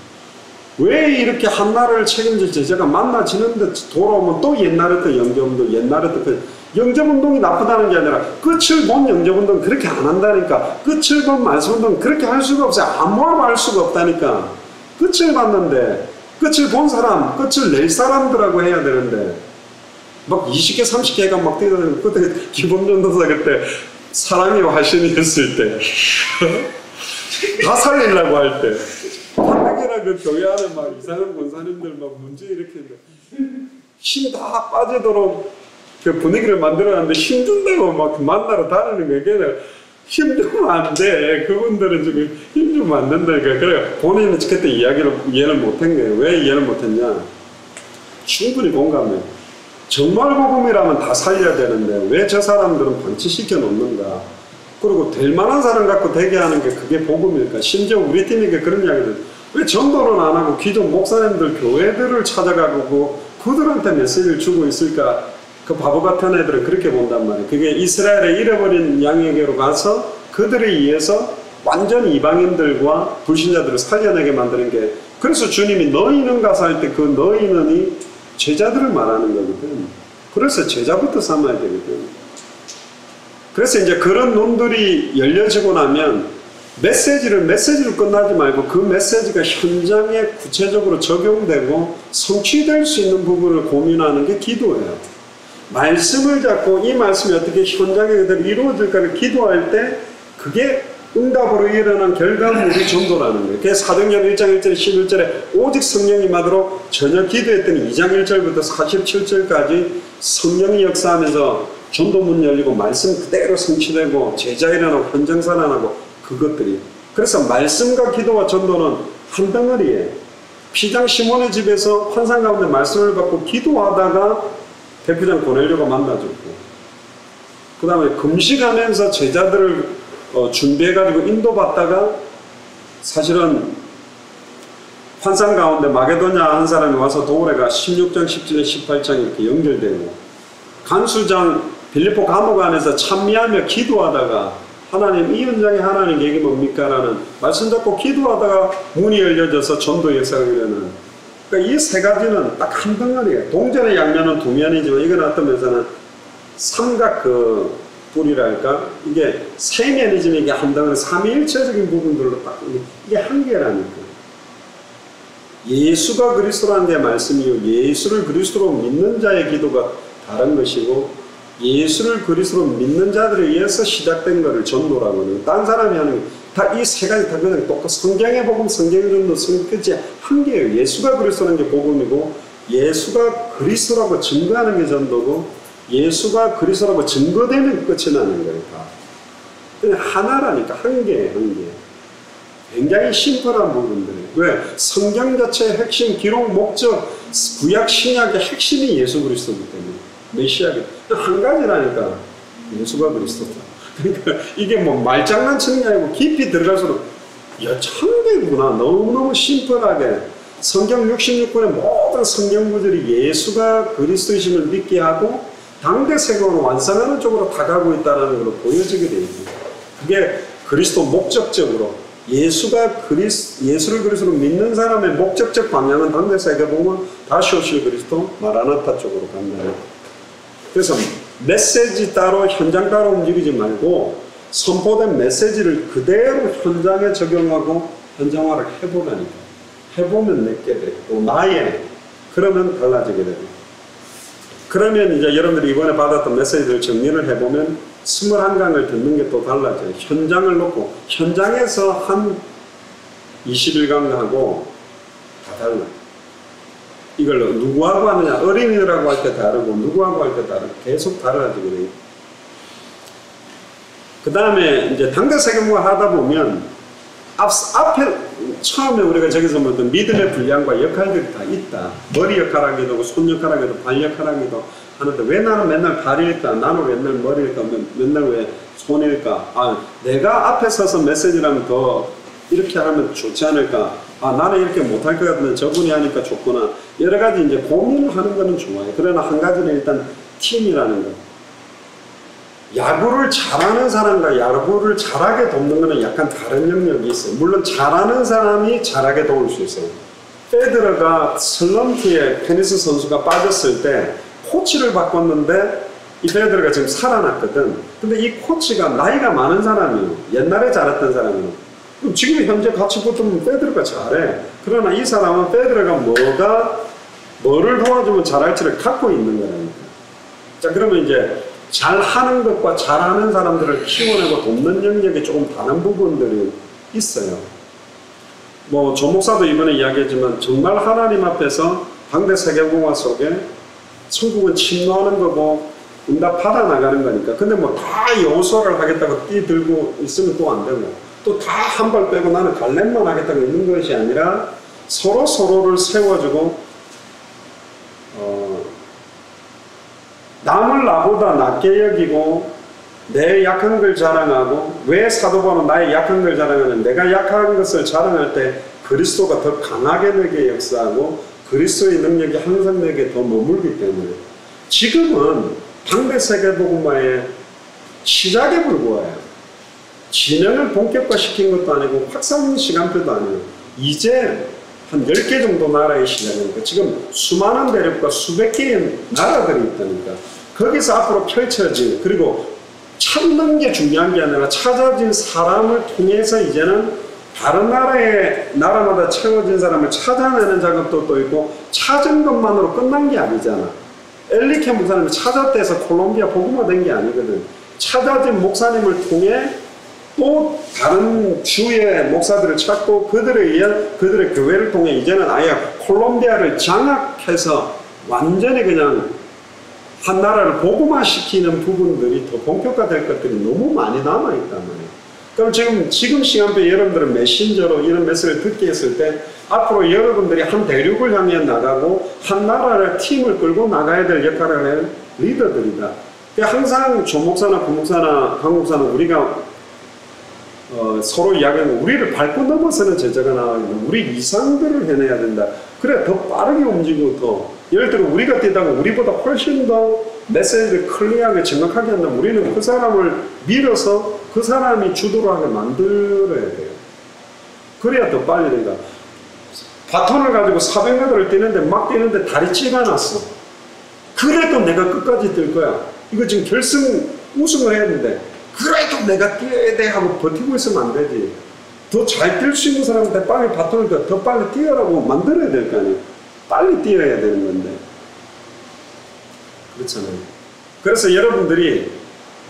왜 이렇게 한나라를 책임질 제자가 만나지는데 돌아오면 또 옛날에 또 영접운동, 옛날에 또 영접운동이 나쁘다는 게 아니라 끝을 본 영접운동 그렇게 안 한다니까. 끝을 본 말씀운동 그렇게 할 수가 없어요. 아무하고 할 수가 없다니까. 끝을 봤는데 끝을 본 사람, 끝을 낼 사람들하고 해야 되는데 막 20개, 30개가 막 뛰어다니고 그때 기본전도사 그때 사랑의 화신이었을 때 다 살리려고 할 때 한국이나 그 교회 안에 막 이상한 권사님들 막 문제 일으키는데 힘 다 빠지도록 그 분위기를 만들어놨는데 힘든다고 막 만나러 다니는 거야. 걔는 힘주면 안 돼. 그분들은 지금 힘주면 안 된다니까. 그래 본인은 그때 이해를 못한 거예요. 왜 이해를 못했냐? 충분히 공감해. 정말 복음이라면 다 살려야 되는데 왜 저 사람들은 방치시켜 놓는가? 그리고 될 만한 사람 갖고 되게 하는 게 그게 복음일까? 심지어 우리 팀에게 그런 이야기들 왜 전도는 안 하고 기존 목사님들 교회들을 찾아가고 그들한테 메시지를 주고 있을까? 그 바보 같은 애들은 그렇게 본단 말이에요. 그게 이스라엘의 잃어버린 양에게로 가서 그들에 의해서 완전히 이방인들과 불신자들을 살려내게 만드는 게 그래서 주님이 너희는 가서 할 때 그 너희는이 제자들을 말하는 거거든. 그래서 제자부터 삼아야 되거든. 그래서 이제 그런 눈들이 열려지고 나면 메시지를 끝나지 말고 그 메시지가 현장에 구체적으로 적용되고 성취될 수 있는 부분을 고민하는 게 기도예요. 말씀을 잡고 이 말씀이 어떻게 현장에 그대로 이루어질까를 기도할 때 그게 응답으로 일어난 결과물이 전도라는 거예요. 그래서 사도행전 1장 1절 11절에 오직 성령이 임하도록 전혀 기도했더니 2장 1절부터 47절까지 성령이 역사하면서 전도문 열리고 말씀 그대로 성취되고 제자 일어나고 현장 살아나고 그것들이. 그래서 말씀과 기도와 전도는 한 덩어리에 피장 시몬의 집에서 환상 가운데 말씀을 받고 기도하다가 대표장 고넬료가 만나줬고, 그 다음에 금식하면서 제자들을 준비해가지고 인도받다가 사실은 환상 가운데 마게도냐 한 사람이 와서 도울에가 16장, 17장, 18장 이렇게 연결되고, 간수장 빌립보 감옥 안에서 찬미하며 기도하다가 하나님 이 현장에 하나님 얘기 뭡니까? 라는 말씀 잡고 기도하다가 문이 열려져서 전도 역사가 일어나는. 그러니까 이 세 가지는 딱 한 덩어리예요. 동전의 양면은 두 면이지만 이건 어떤 면에서는 삼각 뿔이랄까? 이게 세 면이지만 이게 한 덩어리 삼위일체적인 부분들로 딱 이게 한 개라니까. 예수가 그리스도라는 게 말씀이요. 예수를 그리스도로 믿는 자의 기도가 다른 것이고, 예수를 그리스도로 믿는 자들에 의해서 시작된 것을 전도라고 하는, 딴 사람이 하는 다 이 세 가지 다 그냥 똑같고, 성경의 복음, 성경의 전도, 성경이 한 개예요. 예수가 그리스도라는 게 복음이고, 예수가 그리스도라고 증거하는 게 전도고, 예수가 그리스도라고 증거되면 끝이 나는 거예요. 다. 그냥 하나라니까. 한 개예요. 한 개. 굉장히 심플한 부분들이에요. 왜? 성경 자체의 핵심, 기록, 목적, 구약, 신약의 핵심이 예수 그리스도이기 때문에. 메시아가 한 가지라니까. 예수가 그리스도다. 그러니까 이게 뭐 말장난치는 게 아니고 깊이 들어갈수록 야, 참 개구나. 너무너무 심플하게 성경 66권의 모든 성경 구절이 예수가 그리스도이심을 믿게 하고 당대 세계관을 완성하는 쪽으로 다가가고 있다는 걸로 보여지게 되어 있습니다. 그게 그리스도 목적적으로 예수를 그리스도로 믿는 사람의 목적적 방향은 당대 세계 보면 다시 오실 그리스도 마라나타 쪽으로 간다. 그래서 메시지 따로 현장 따로 움직이지 말고 선포된 메시지를 그대로 현장에 적용하고 현장화를 해보라니까. 해보면 내게 돼. 또 나의 그러면 달라지게 됩니다. 그러면 이제 여러분들이 이번에 받았던 메시지를 정리를 해보면 21강을 듣는 게 또 달라져요. 현장을 놓고 현장에서 한 21강하고 다 달라요. 이걸 누구하고 하느냐, 어린이들하고 할 때 다르고 누구하고 할 때 다르고 계속 달라지게 돼요. 그 다음에 이제 당대 세계문화 하다 보면 앞에 처음에 우리가 저기서 보던 믿음의 분량과 역할들이 다 있다. 머리 역할하기도 하고 손 역할하기도 발 역할하기도 하는데 왜 나는 맨날 발일까? 나는 맨날 머리일까? 맨날 왜 손일까? 아, 내가 앞에 서서 메시지라면 더 이렇게 하면 좋지 않을까? 아, 나는 이렇게 못할 것 같은데 저분이 하니까 좋구나. 여러 가지 이제 고민을 하는 거는 좋아요. 그러나 한 가지는 일단 팀이라는 거. 야구를 잘하는 사람과 야구를 잘하게 돕는 거는 약간 다른 영역이 있어요. 물론 잘하는 사람이 잘하게 도울 수 있어요. 페드러가 슬럼프에 테니스 선수가 빠졌을 때 코치를 바꿨는데 이 페드러가 지금 살아났거든. 근데 이 코치가 나이가 많은 사람이에요. 옛날에 잘했던 사람이에요. 그럼 지금 현재 같이 붙으면 페드러가 잘해. 그러나 이 사람은 페드러가 뭐를 도와주면 잘할지를 갖고 있는 거라니까. 자, 그러면 이제 잘하는 것과 잘하는 사람들을 키워내고 돕는 영역에 조금 다른 부분들이 있어요. 뭐 조 목사도 이번에 이야기했지만 정말 하나님 앞에서 당대 세계공화 속에 천국은 침노하는 거고 응답 받아 나가는 거니까. 근데 뭐 다 여호수아를 하겠다고 뛰 들고 있으면 또 안 되고 또 다 한 발 빼고 나는 갈렙만 하겠다고 있는 것이 아니라 서로를 세워주고 남을 나보다 낮게 여기고 내 약한 걸 자랑하고, 왜 사도 바울은 나의 약한 걸 자랑하는, 내가 약한 것을 자랑할 때 그리스도가 더 강하게 내게 역사하고 그리스도의 능력이 항상 내게 더 머물기 때문에 지금은 당대 세계복음화의 시작에 불과해요. 진행을 본격화시킨 것도 아니고 확산 시간표도 아니에요. 이제 한 10개 정도 나라의 시작이니까 지금 수많은 대륙과 수백 개의 나라들이 있다니까. 거기서 앞으로 펼쳐진, 그리고 찾는 게 중요한 게 아니라 찾아진 사람을 통해서 이제는 다른 나라마다 채워진 사람을 찾아내는 작업도 또 있고, 찾은 것만으로 끝난 게 아니잖아. 엘리케 목사님이 찾았대서 콜롬비아 복음화된 게 아니거든. 찾아진 목사님을 통해 또 다른 주의 목사들을 찾고 그들에 의한 그들의 교회를 통해 이제는 아예 콜롬비아를 장악해서 완전히 그냥 한 나라를 복음화시키는 부분들이 더 본격화될 것들이 너무 많이 남아있단 말이에요. 그럼 지금 시간표에 여러분들은 메신저로 이런 메시지를 듣게 했을 때 앞으로 여러분들이 한 대륙을 향해 나가고 한 나라를 팀을 끌고 나가야 될 역할을 하는 리더들이다. 항상 조목사나 부목사나 강목사는 우리가 서로 이야기하는 우리를 밟고 넘어서는 제자가 나와있는 우리 이상들을 해내야 된다. 그래 더 빠르게 움직이고 더 예를 들어 우리가 뛰다가 우리보다 훨씬 더 메시지를 클리어하게 정확하게 한다면 우리는 그 사람을 밀어서 그 사람이 주도를 하게 만들어야 돼요. 그래야 더 빨리 된다. 바톤을 가지고 400m를 뛰는데 막 뛰는데 다리 찌가났어. 그래도 내가 끝까지 뛸 거야. 이거 지금 결승 우승을 해야 되는데 그래도 내가 뛰어야 돼 하고 버티고 있으면 안 되지. 더 잘 뛸 수 있는 사람한테 빨리 바톤을 더 빨리 뛰어라고 만들어야 될 거 아니에요. 빨리 뛰어야 되는 건데. 그렇잖아요. 그래서 여러분들이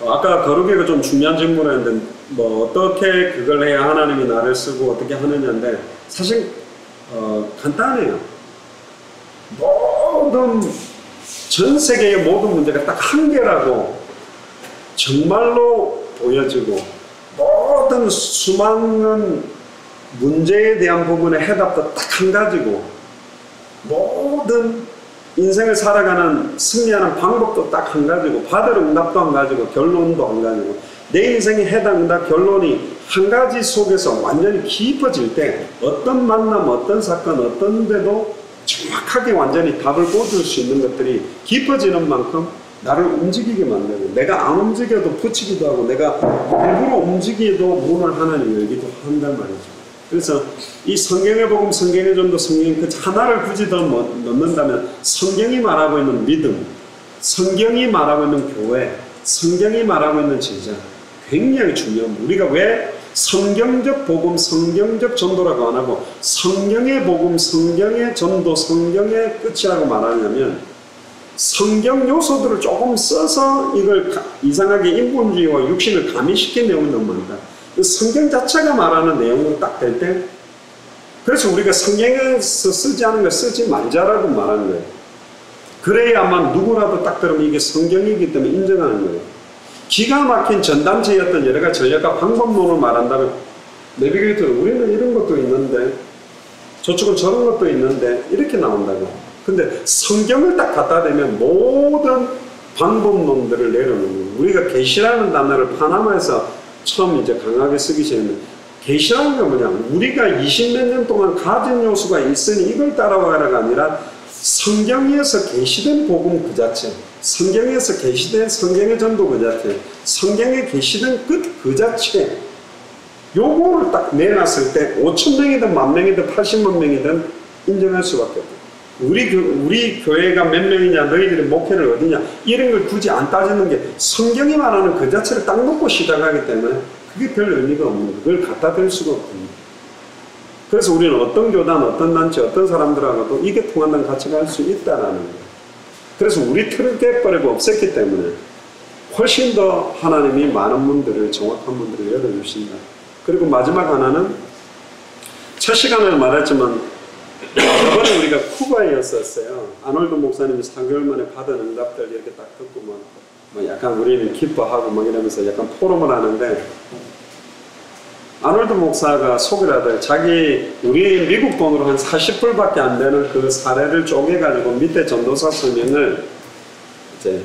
아까 거룩이가 좀 중요한 질문을 했는데 뭐 어떻게 그걸 해야 하나님이 나를 쓰고 어떻게 하느냐인데 사실 간단해요. 모든 전 세계의 모든 문제가 딱 한 개라고 정말로 보여지고 모든 수많은 문제에 대한 부분의 해답도 딱 한 가지고 모든 인생을 살아가는 승리하는 방법도 딱 한 가지고 받을 응답도 한 가지고 결론도 한 가지고 내 인생의 해당 응답 결론이 한 가지 속에서 완전히 깊어질 때 어떤 만남 어떤 사건 어떤 데도 정확하게 완전히 답을 꽂을 수 있는 것들이 깊어지는 만큼 나를 움직이게 만들고 내가 안 움직여도 붙이기도 하고 내가 일부러 움직여도 문을 하나님 열기도 한단 말이죠. 그래서 이 성경의 복음, 성경의 전도, 성경 그 하나를 굳이 더 넣는다면 성경이 말하고 있는 믿음, 성경이 말하고 있는 교회, 성경이 말하고 있는 제자 굉장히 중요합니다. 우리가 왜 성경적 복음, 성경적 전도라고 안 하고 성경의 복음, 성경의 전도, 성경의 끝이라고 말하냐면 성경 요소들을 조금 써서 이걸 이상하게 인본주의와 육신을 가미시킨 내용이 너무 많다. 성경 자체가 말하는 내용으로 딱 될 때 그래서 우리가 성경에서 쓰지 않은 걸 쓰지 말자라고 말하는 거예요. 그래야만 누구라도 딱 들으면 이게 성경이기 때문에 인정하는 거예요. 기가 막힌 전단지였던 여러 가지 전략과 방법론을 말한다면 내비게이터는 우리는 이런 것도 있는데 저쪽은 저런 것도 있는데 이렇게 나온다고. 근데 성경을 딱 갖다 대면 모든 방법론들을 내려놓는 거예요. 우리가 계시라는 단어를 파나마에서 처음 이제 강하게 쓰기 시작했는데 계시라는 게 뭐냐? 우리가 20몇 년 동안 가진 요소가 있으니 이걸 따라와라가 아니라 성경에서 계시된 복음 그 자체, 성경에서 계시된 성경의 전도 그 자체, 성경에 계시된 끝 그 자체 요거를 딱 내놨을 때 5,000명이든 10,000명이든 80만 명이든 인정할 수밖에 없어요. 우리 교회가 몇 명이냐, 너희들의 목회를 어디냐 이런 걸 굳이 안 따지는 게 성경이 말하는 그 자체를 딱 놓고 시작하기 때문에 그게 별 의미가 없는 거예요. 그걸 갖다 댈 수가 없거든요. 그래서 우리는 어떤 교단, 어떤 단체, 어떤 사람들하고도 이게 통한다는 가치가 할 수 있다라는 거예요. 그래서 우리 틀을 깨버리고 없앴기 때문에 훨씬 더 하나님이 많은 분들을, 정확한 분들을 열어주신다. 그리고 마지막 하나는 첫 시간에 말했지만 저번에 우리가 쿠바였었어요. 아놀드 목사님이 3개월 만에 받은 응답들 이렇게 딱 듣고 뭐 약간 우리는 기뻐하고 막 이러면서 약간 포럼을 하는데 아놀드 목사가 소개를 하더라고요. 우리 미국 돈으로 한 40불밖에 안 되는 그 사례를 쪼개가지고 밑에 전도사 설명을 이제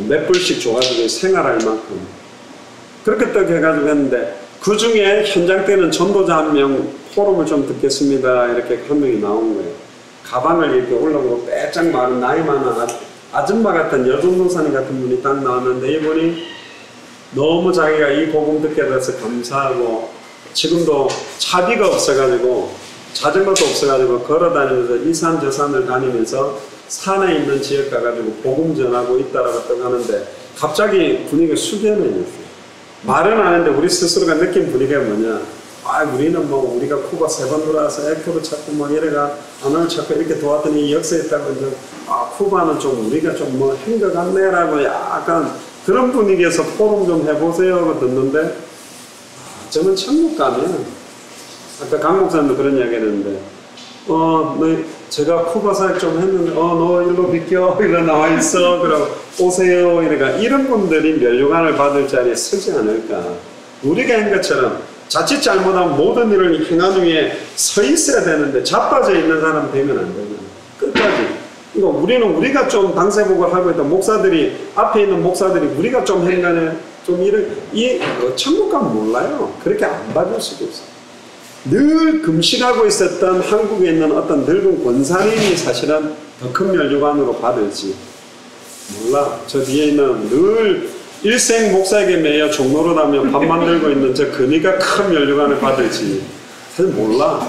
몇 불씩 줘가지고 생활할 만큼 그렇게 딱 해가지고 했는데 그 중에 현장 때는 전도자 한 명 포럼을 좀 듣겠습니다. 이렇게 한 명이 나온 거예요. 가방을 이렇게 올라오고 빼짝 마른 나이 많은 아줌마 같은 여전도사님 같은 분이 딱 나왔는데 이분이 너무 자기가 이 복음 듣게 돼서 감사하고 지금도 차비가 없어가지고 자전거도 없어가지고 걸어다니면서 이 산 저 산을 다니면서 산에 있는 지역 가가지고 복음 전하고 있다라고 딱 하는데 갑자기 분위기가 숙연해졌어요. 말은 안 했는데 우리 스스로가 느낀 분위기가 뭐냐. 우리는 뭐 우리가 쿠바 3번 들어와서 에코를 찾고 막 이래가 안을 찾고 이렇게 도왔더니 역사했다고 이제 쿠바는 좀 우리가 좀 뭐 행거 같네라고 약간 그런 분위기에서 포럼 좀 해보세요 하고 듣는데 저는 천국 가면 아까 강 목사님도 그런 이야기 했는데 제가 쿠바 사역 좀 했는데 너 일로 비켜 일로 나와 있어 그러고 오세요 이러니까 이런 분들이 면류관을 받을 자리에 서지 않을까. 우리가 한 것처럼 자칫 잘못하면 모든 일을 행한 후에 서 있어야 되는데 자빠져 있는 사람 되면 안 되는 끝까지. 그러니까 우리가 좀 방세복을 하고 있다. 목사들이 앞에 있는 목사들이 우리가 좀 행간에 좀 천국 가면 몰라요. 그렇게 안 받을 수도 없어요. 늘 금식하고 있었던 한국에 있는 어떤 늙은 권사님이 사실은 더 큰 면류관으로 받을지 몰라. 저 뒤에 있는 늘 일생 목사에게 매여 종로로 나며 밥 만들고 있는 저 그니가 큰 면류관을 받을지 사실 몰라.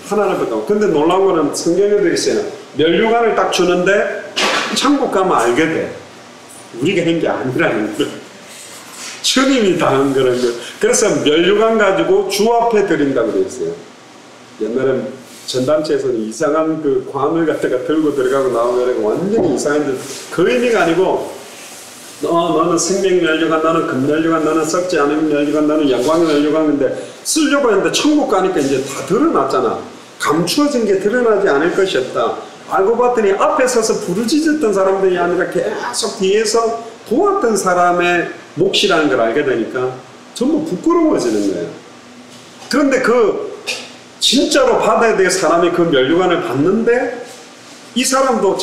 하나는 그렇다고. 근데 놀라운 거는 성경에도 있어요. 면류관을 딱 주는데 천국 가면 알게 돼. 우리가 한 게 아니라는 거. 주님이 다 한 거라는 거. 그래서 면류관 가지고 주 앞에 드린다고 돼 있어요. 옛날에 전단체에서는 이상한 그 관을 갖다가 들고 들어가고 나오면 완전히 이상한데 그 의미가 아니고 너는 생명 면류관, 너는 금 면류관, 너는 썩지 않은 면류관, 너는 영광의 면류관인데 쓰려고 했는데 천국 가니까 이제 다 드러났잖아. 감추어진 게 드러나지 않을 것이었다. 알고 봤더니 앞에 서서 부르짖었던 사람들이 아니라 계속 뒤에서 도왔던 사람의 몫이라는 걸 알게 되니까 전부 부끄러워지는 거예요. 그런데 진짜로 받아야 될 사람이 그 면류관을 받는데 이 사람도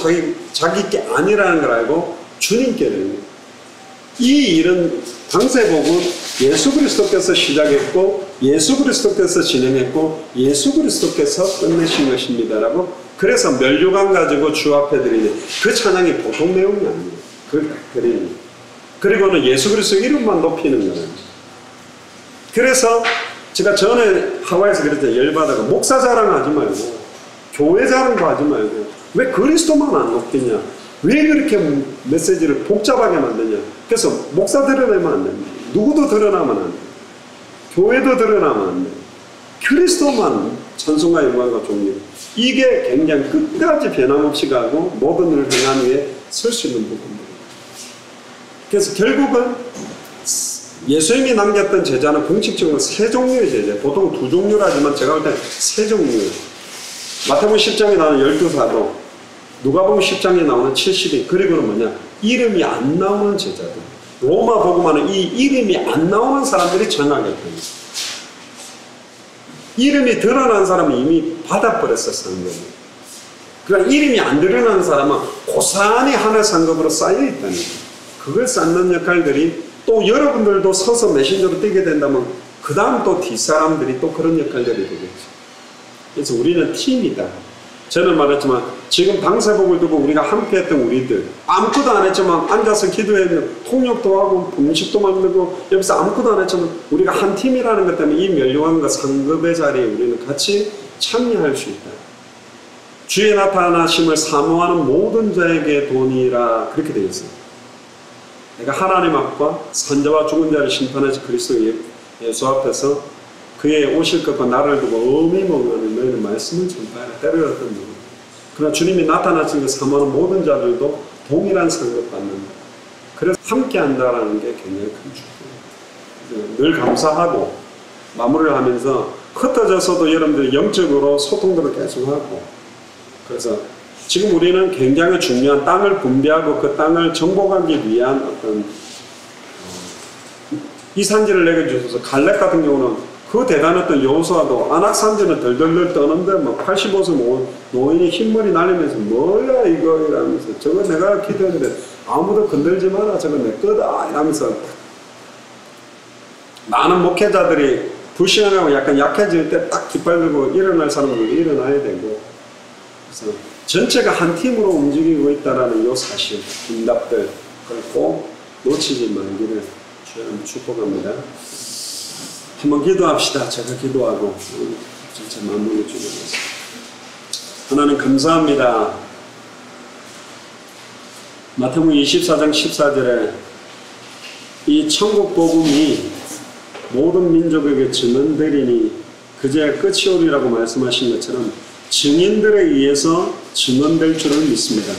자기 게 아니라는 걸 알고 주님께 드리는 거예요. 이 일은 방세복은 예수 그리스도께서 시작했고 예수 그리스도께서 진행했고 예수 그리스도께서 끝내신 것입니다라고. 그래서 면류관 가지고 주 앞에 드리는 그 찬양이 보통 내용이 아니에요. 그걸 딱 드리는 거예요. 그리고는 예수 그리스도 이름만 높이는 거예요. 그래서 제가 전에 하와이에서 그랬잖아요. 열받아가 목사 자랑하지 말고 교회 자랑도 하지 말고 왜 그리스도만 안 높이냐, 왜 그렇게 메시지를 복잡하게 만드냐. 그래서 목사 드러내면 안 됩니다. 누구도 드러나면 안 돼요. 교회도 드러나면 안 돼요. 그리스도만 찬송과 영광과 존귀. 이게 굉장히 끝까지 변함없이 가고 모든 일을 행한 위에 설 수 있는 부분입니다. 그래서 결국은 예수님이 남겼던 제자는 공식적으로 3종류의 제자. 보통 2종류라지만 제가 볼 때 3종류예요. 마태복음 10장에 나오는 12사도, 누가복음 10장에 나오는 70인, 그리고는 뭐냐? 이름이 안 나오는 제자들. 로마 복음화는 이 이름이 안 나오는 사람들이 전하겠답니다. 이름이 드러난 사람은 이미 받아버렸었던 겁니다. 그러니까 이름이 안 드러나는 사람은 고스란히 하늘 상급으로 쌓여있다는 거예요. 그걸 쌓는 역할들이 또 여러분들도 서서 메신저로 뛰게 된다면 그 다음 또 뒷사람들이 또 그런 역할들이 되겠죠. 그래서 우리는 팀이다. 저는 말했지만 지금 방세복을 두고 우리가 함께 했던 우리들 아무것도 안 했지만 앉아서 기도했는데 통역도 하고 음식도 만들고 여기서 아무것도 안 했지만 우리가 한 팀이라는 것 때문에 이 면류관과 상급의 자리에 우리는 같이 참여할 수 있다. 주의 나타나심을 사모하는 모든 자에게 돈이라 그렇게 되어 있습니다. 내가 하나님 앞과 산자와 죽은 자를 심판하신 그리스도 예수 앞에서 그의 오실 것과 나를 두고 어미 먹으면 너희는 말씀을 전파하라. 때를 어떤 분. 그러나 주님이 나타나신 그 사모하는 모든 자들도 동일한 상급 받는다. 그래서 함께 한다라는 게 굉장히 큰 축복입니다. 늘 감사하고 마무리를 하면서 흩어져서도 여러분들이 영적으로 소통들을 계속하고, 그래서 지금 우리는 굉장히 중요한 땅을 분배하고 그 땅을 정복하기 위한 어떤 이 산지를 내게 주셔서 갈렙 같은 경우는 그 대단했던 여호수아도 안악산지는 덜덜덜 떠는데 막 85세 노인이 흰머리 날리면서 뭐야 이거 이러면서 저거 내가 기도했는데 아무도 건들지 마라 저거 내 거다 이러면서 많은 목회자들이 불신하고 약간 약해질 때 딱 깃발 들고 일어날 사람들도 일어나야 되고, 그래서 전체가 한 팀으로 움직이고 있다는 이 사실, 응답들 꼭 놓치지 말기를 주님 축복합니다. 한번 기도합시다. 제가 기도하고 진짜 마무리 주겠습니다. 하나님 감사합니다. 마태복음 24장 14절에 이 천국 복음이 모든 민족에게 증언되리니 그제야 끝이 오리라고 말씀하신 것처럼 증인들에 의해서 증언될 줄을 믿습니다.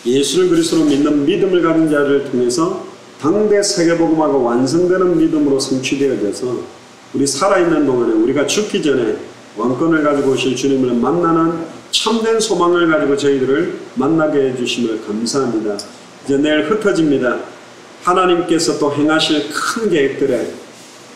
예수를 그리스도로 믿는 믿음을 가진 자를 통해서 당대 세계복음화가 완성되는 믿음으로 성취되어져서 우리 살아있는 동안에 우리가 죽기 전에 왕권을 가지고 오실 주님을 만나는 참된 소망을 가지고 저희들을 만나게 해주심을 감사합니다. 이제 내일 흩어집니다. 하나님께서 또 행하실 큰 계획들에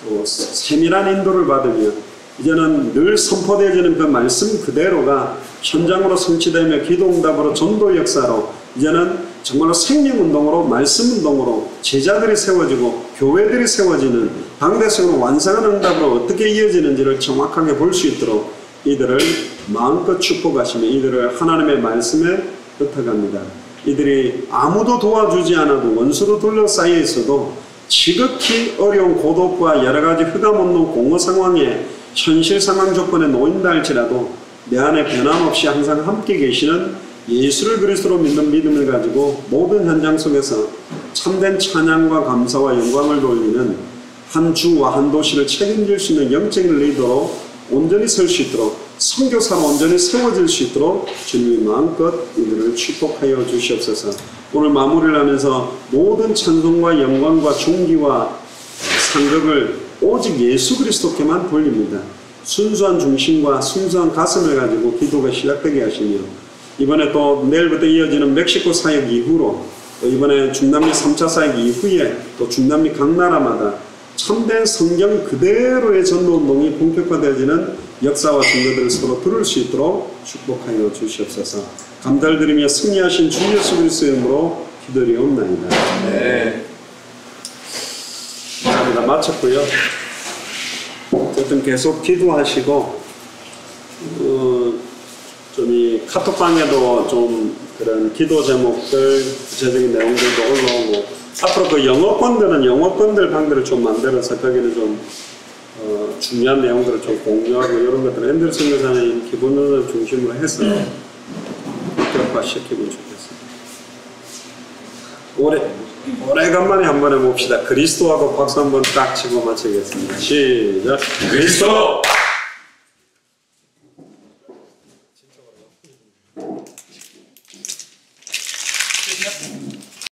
또 세밀한 인도를 받으며 이제는 늘 선포되어지는 그 말씀 그대로가 현장으로 성취되며 기도응답으로 전도 역사로 이제는 정말로 생명운동으로 말씀운동으로 제자들이 세워지고 교회들이 세워지는 당대성으로 완성한 응답으로 어떻게 이어지는지를 정확하게 볼 수 있도록 이들을 마음껏 축복하시며 이들을 하나님의 말씀에 흩어갑니다. 이들이 아무도 도와주지 않아도 원수로 둘러싸여 있어도 지극히 어려운 고독과 여러가지 흑암없는 공허 상황에 현실 상황 조건에 놓인다 할지라도 내 안에 변함없이 항상 함께 계시는 예수를 그리스도로 믿는 믿음을 가지고 모든 현장 속에서 참된 찬양과 감사와 영광을 돌리는 한 주와 한 도시를 책임질 수 있는 영적인 리더로 온전히 설 수 있도록 선교사로 온전히 세워질 수 있도록 주님이 마음껏 이들을 축복하여 주시옵소서. 오늘 마무리를 하면서 모든 찬송과 영광과 존귀와 상급을 오직 예수 그리스도께만 돌립니다. 순수한 중심과 순수한 가슴을 가지고 기도가 시작되게 하시며 이번에 또 내일부터 이어지는 멕시코 사역 이후로 또 이번에 중남미 3차 사역 이후에 또 중남미 각 나라마다 참된 성경 그대로의 전도운동이 본격화되어지는 역사와 증거들을 서로 들을 수 있도록 축복하여 주시옵소서. 감사를 드리며 승리하신 주 예수 그리스도의 이름으로 기도드리옵나이다. 네. 감사합니다. 마쳤고요. 어쨌든 계속 기도하시고 좀 이 카톡방에도 좀 그런 기도 제목들 구체적인 내용들도 올라오고 앞으로 그 영어권들 방들을 좀 만들어서 거기는 좀 중요한 내용들을 좀 공유하고 이런 것들을 앤더슨 교사님 기본론을 중심으로 해서 본격화시키면 좋겠습니다. 오래간만에 한번 해봅시다. 그리스도하고 박수 한번 딱 치고 마치겠습니다. 시작. 그리스도! 끝이야?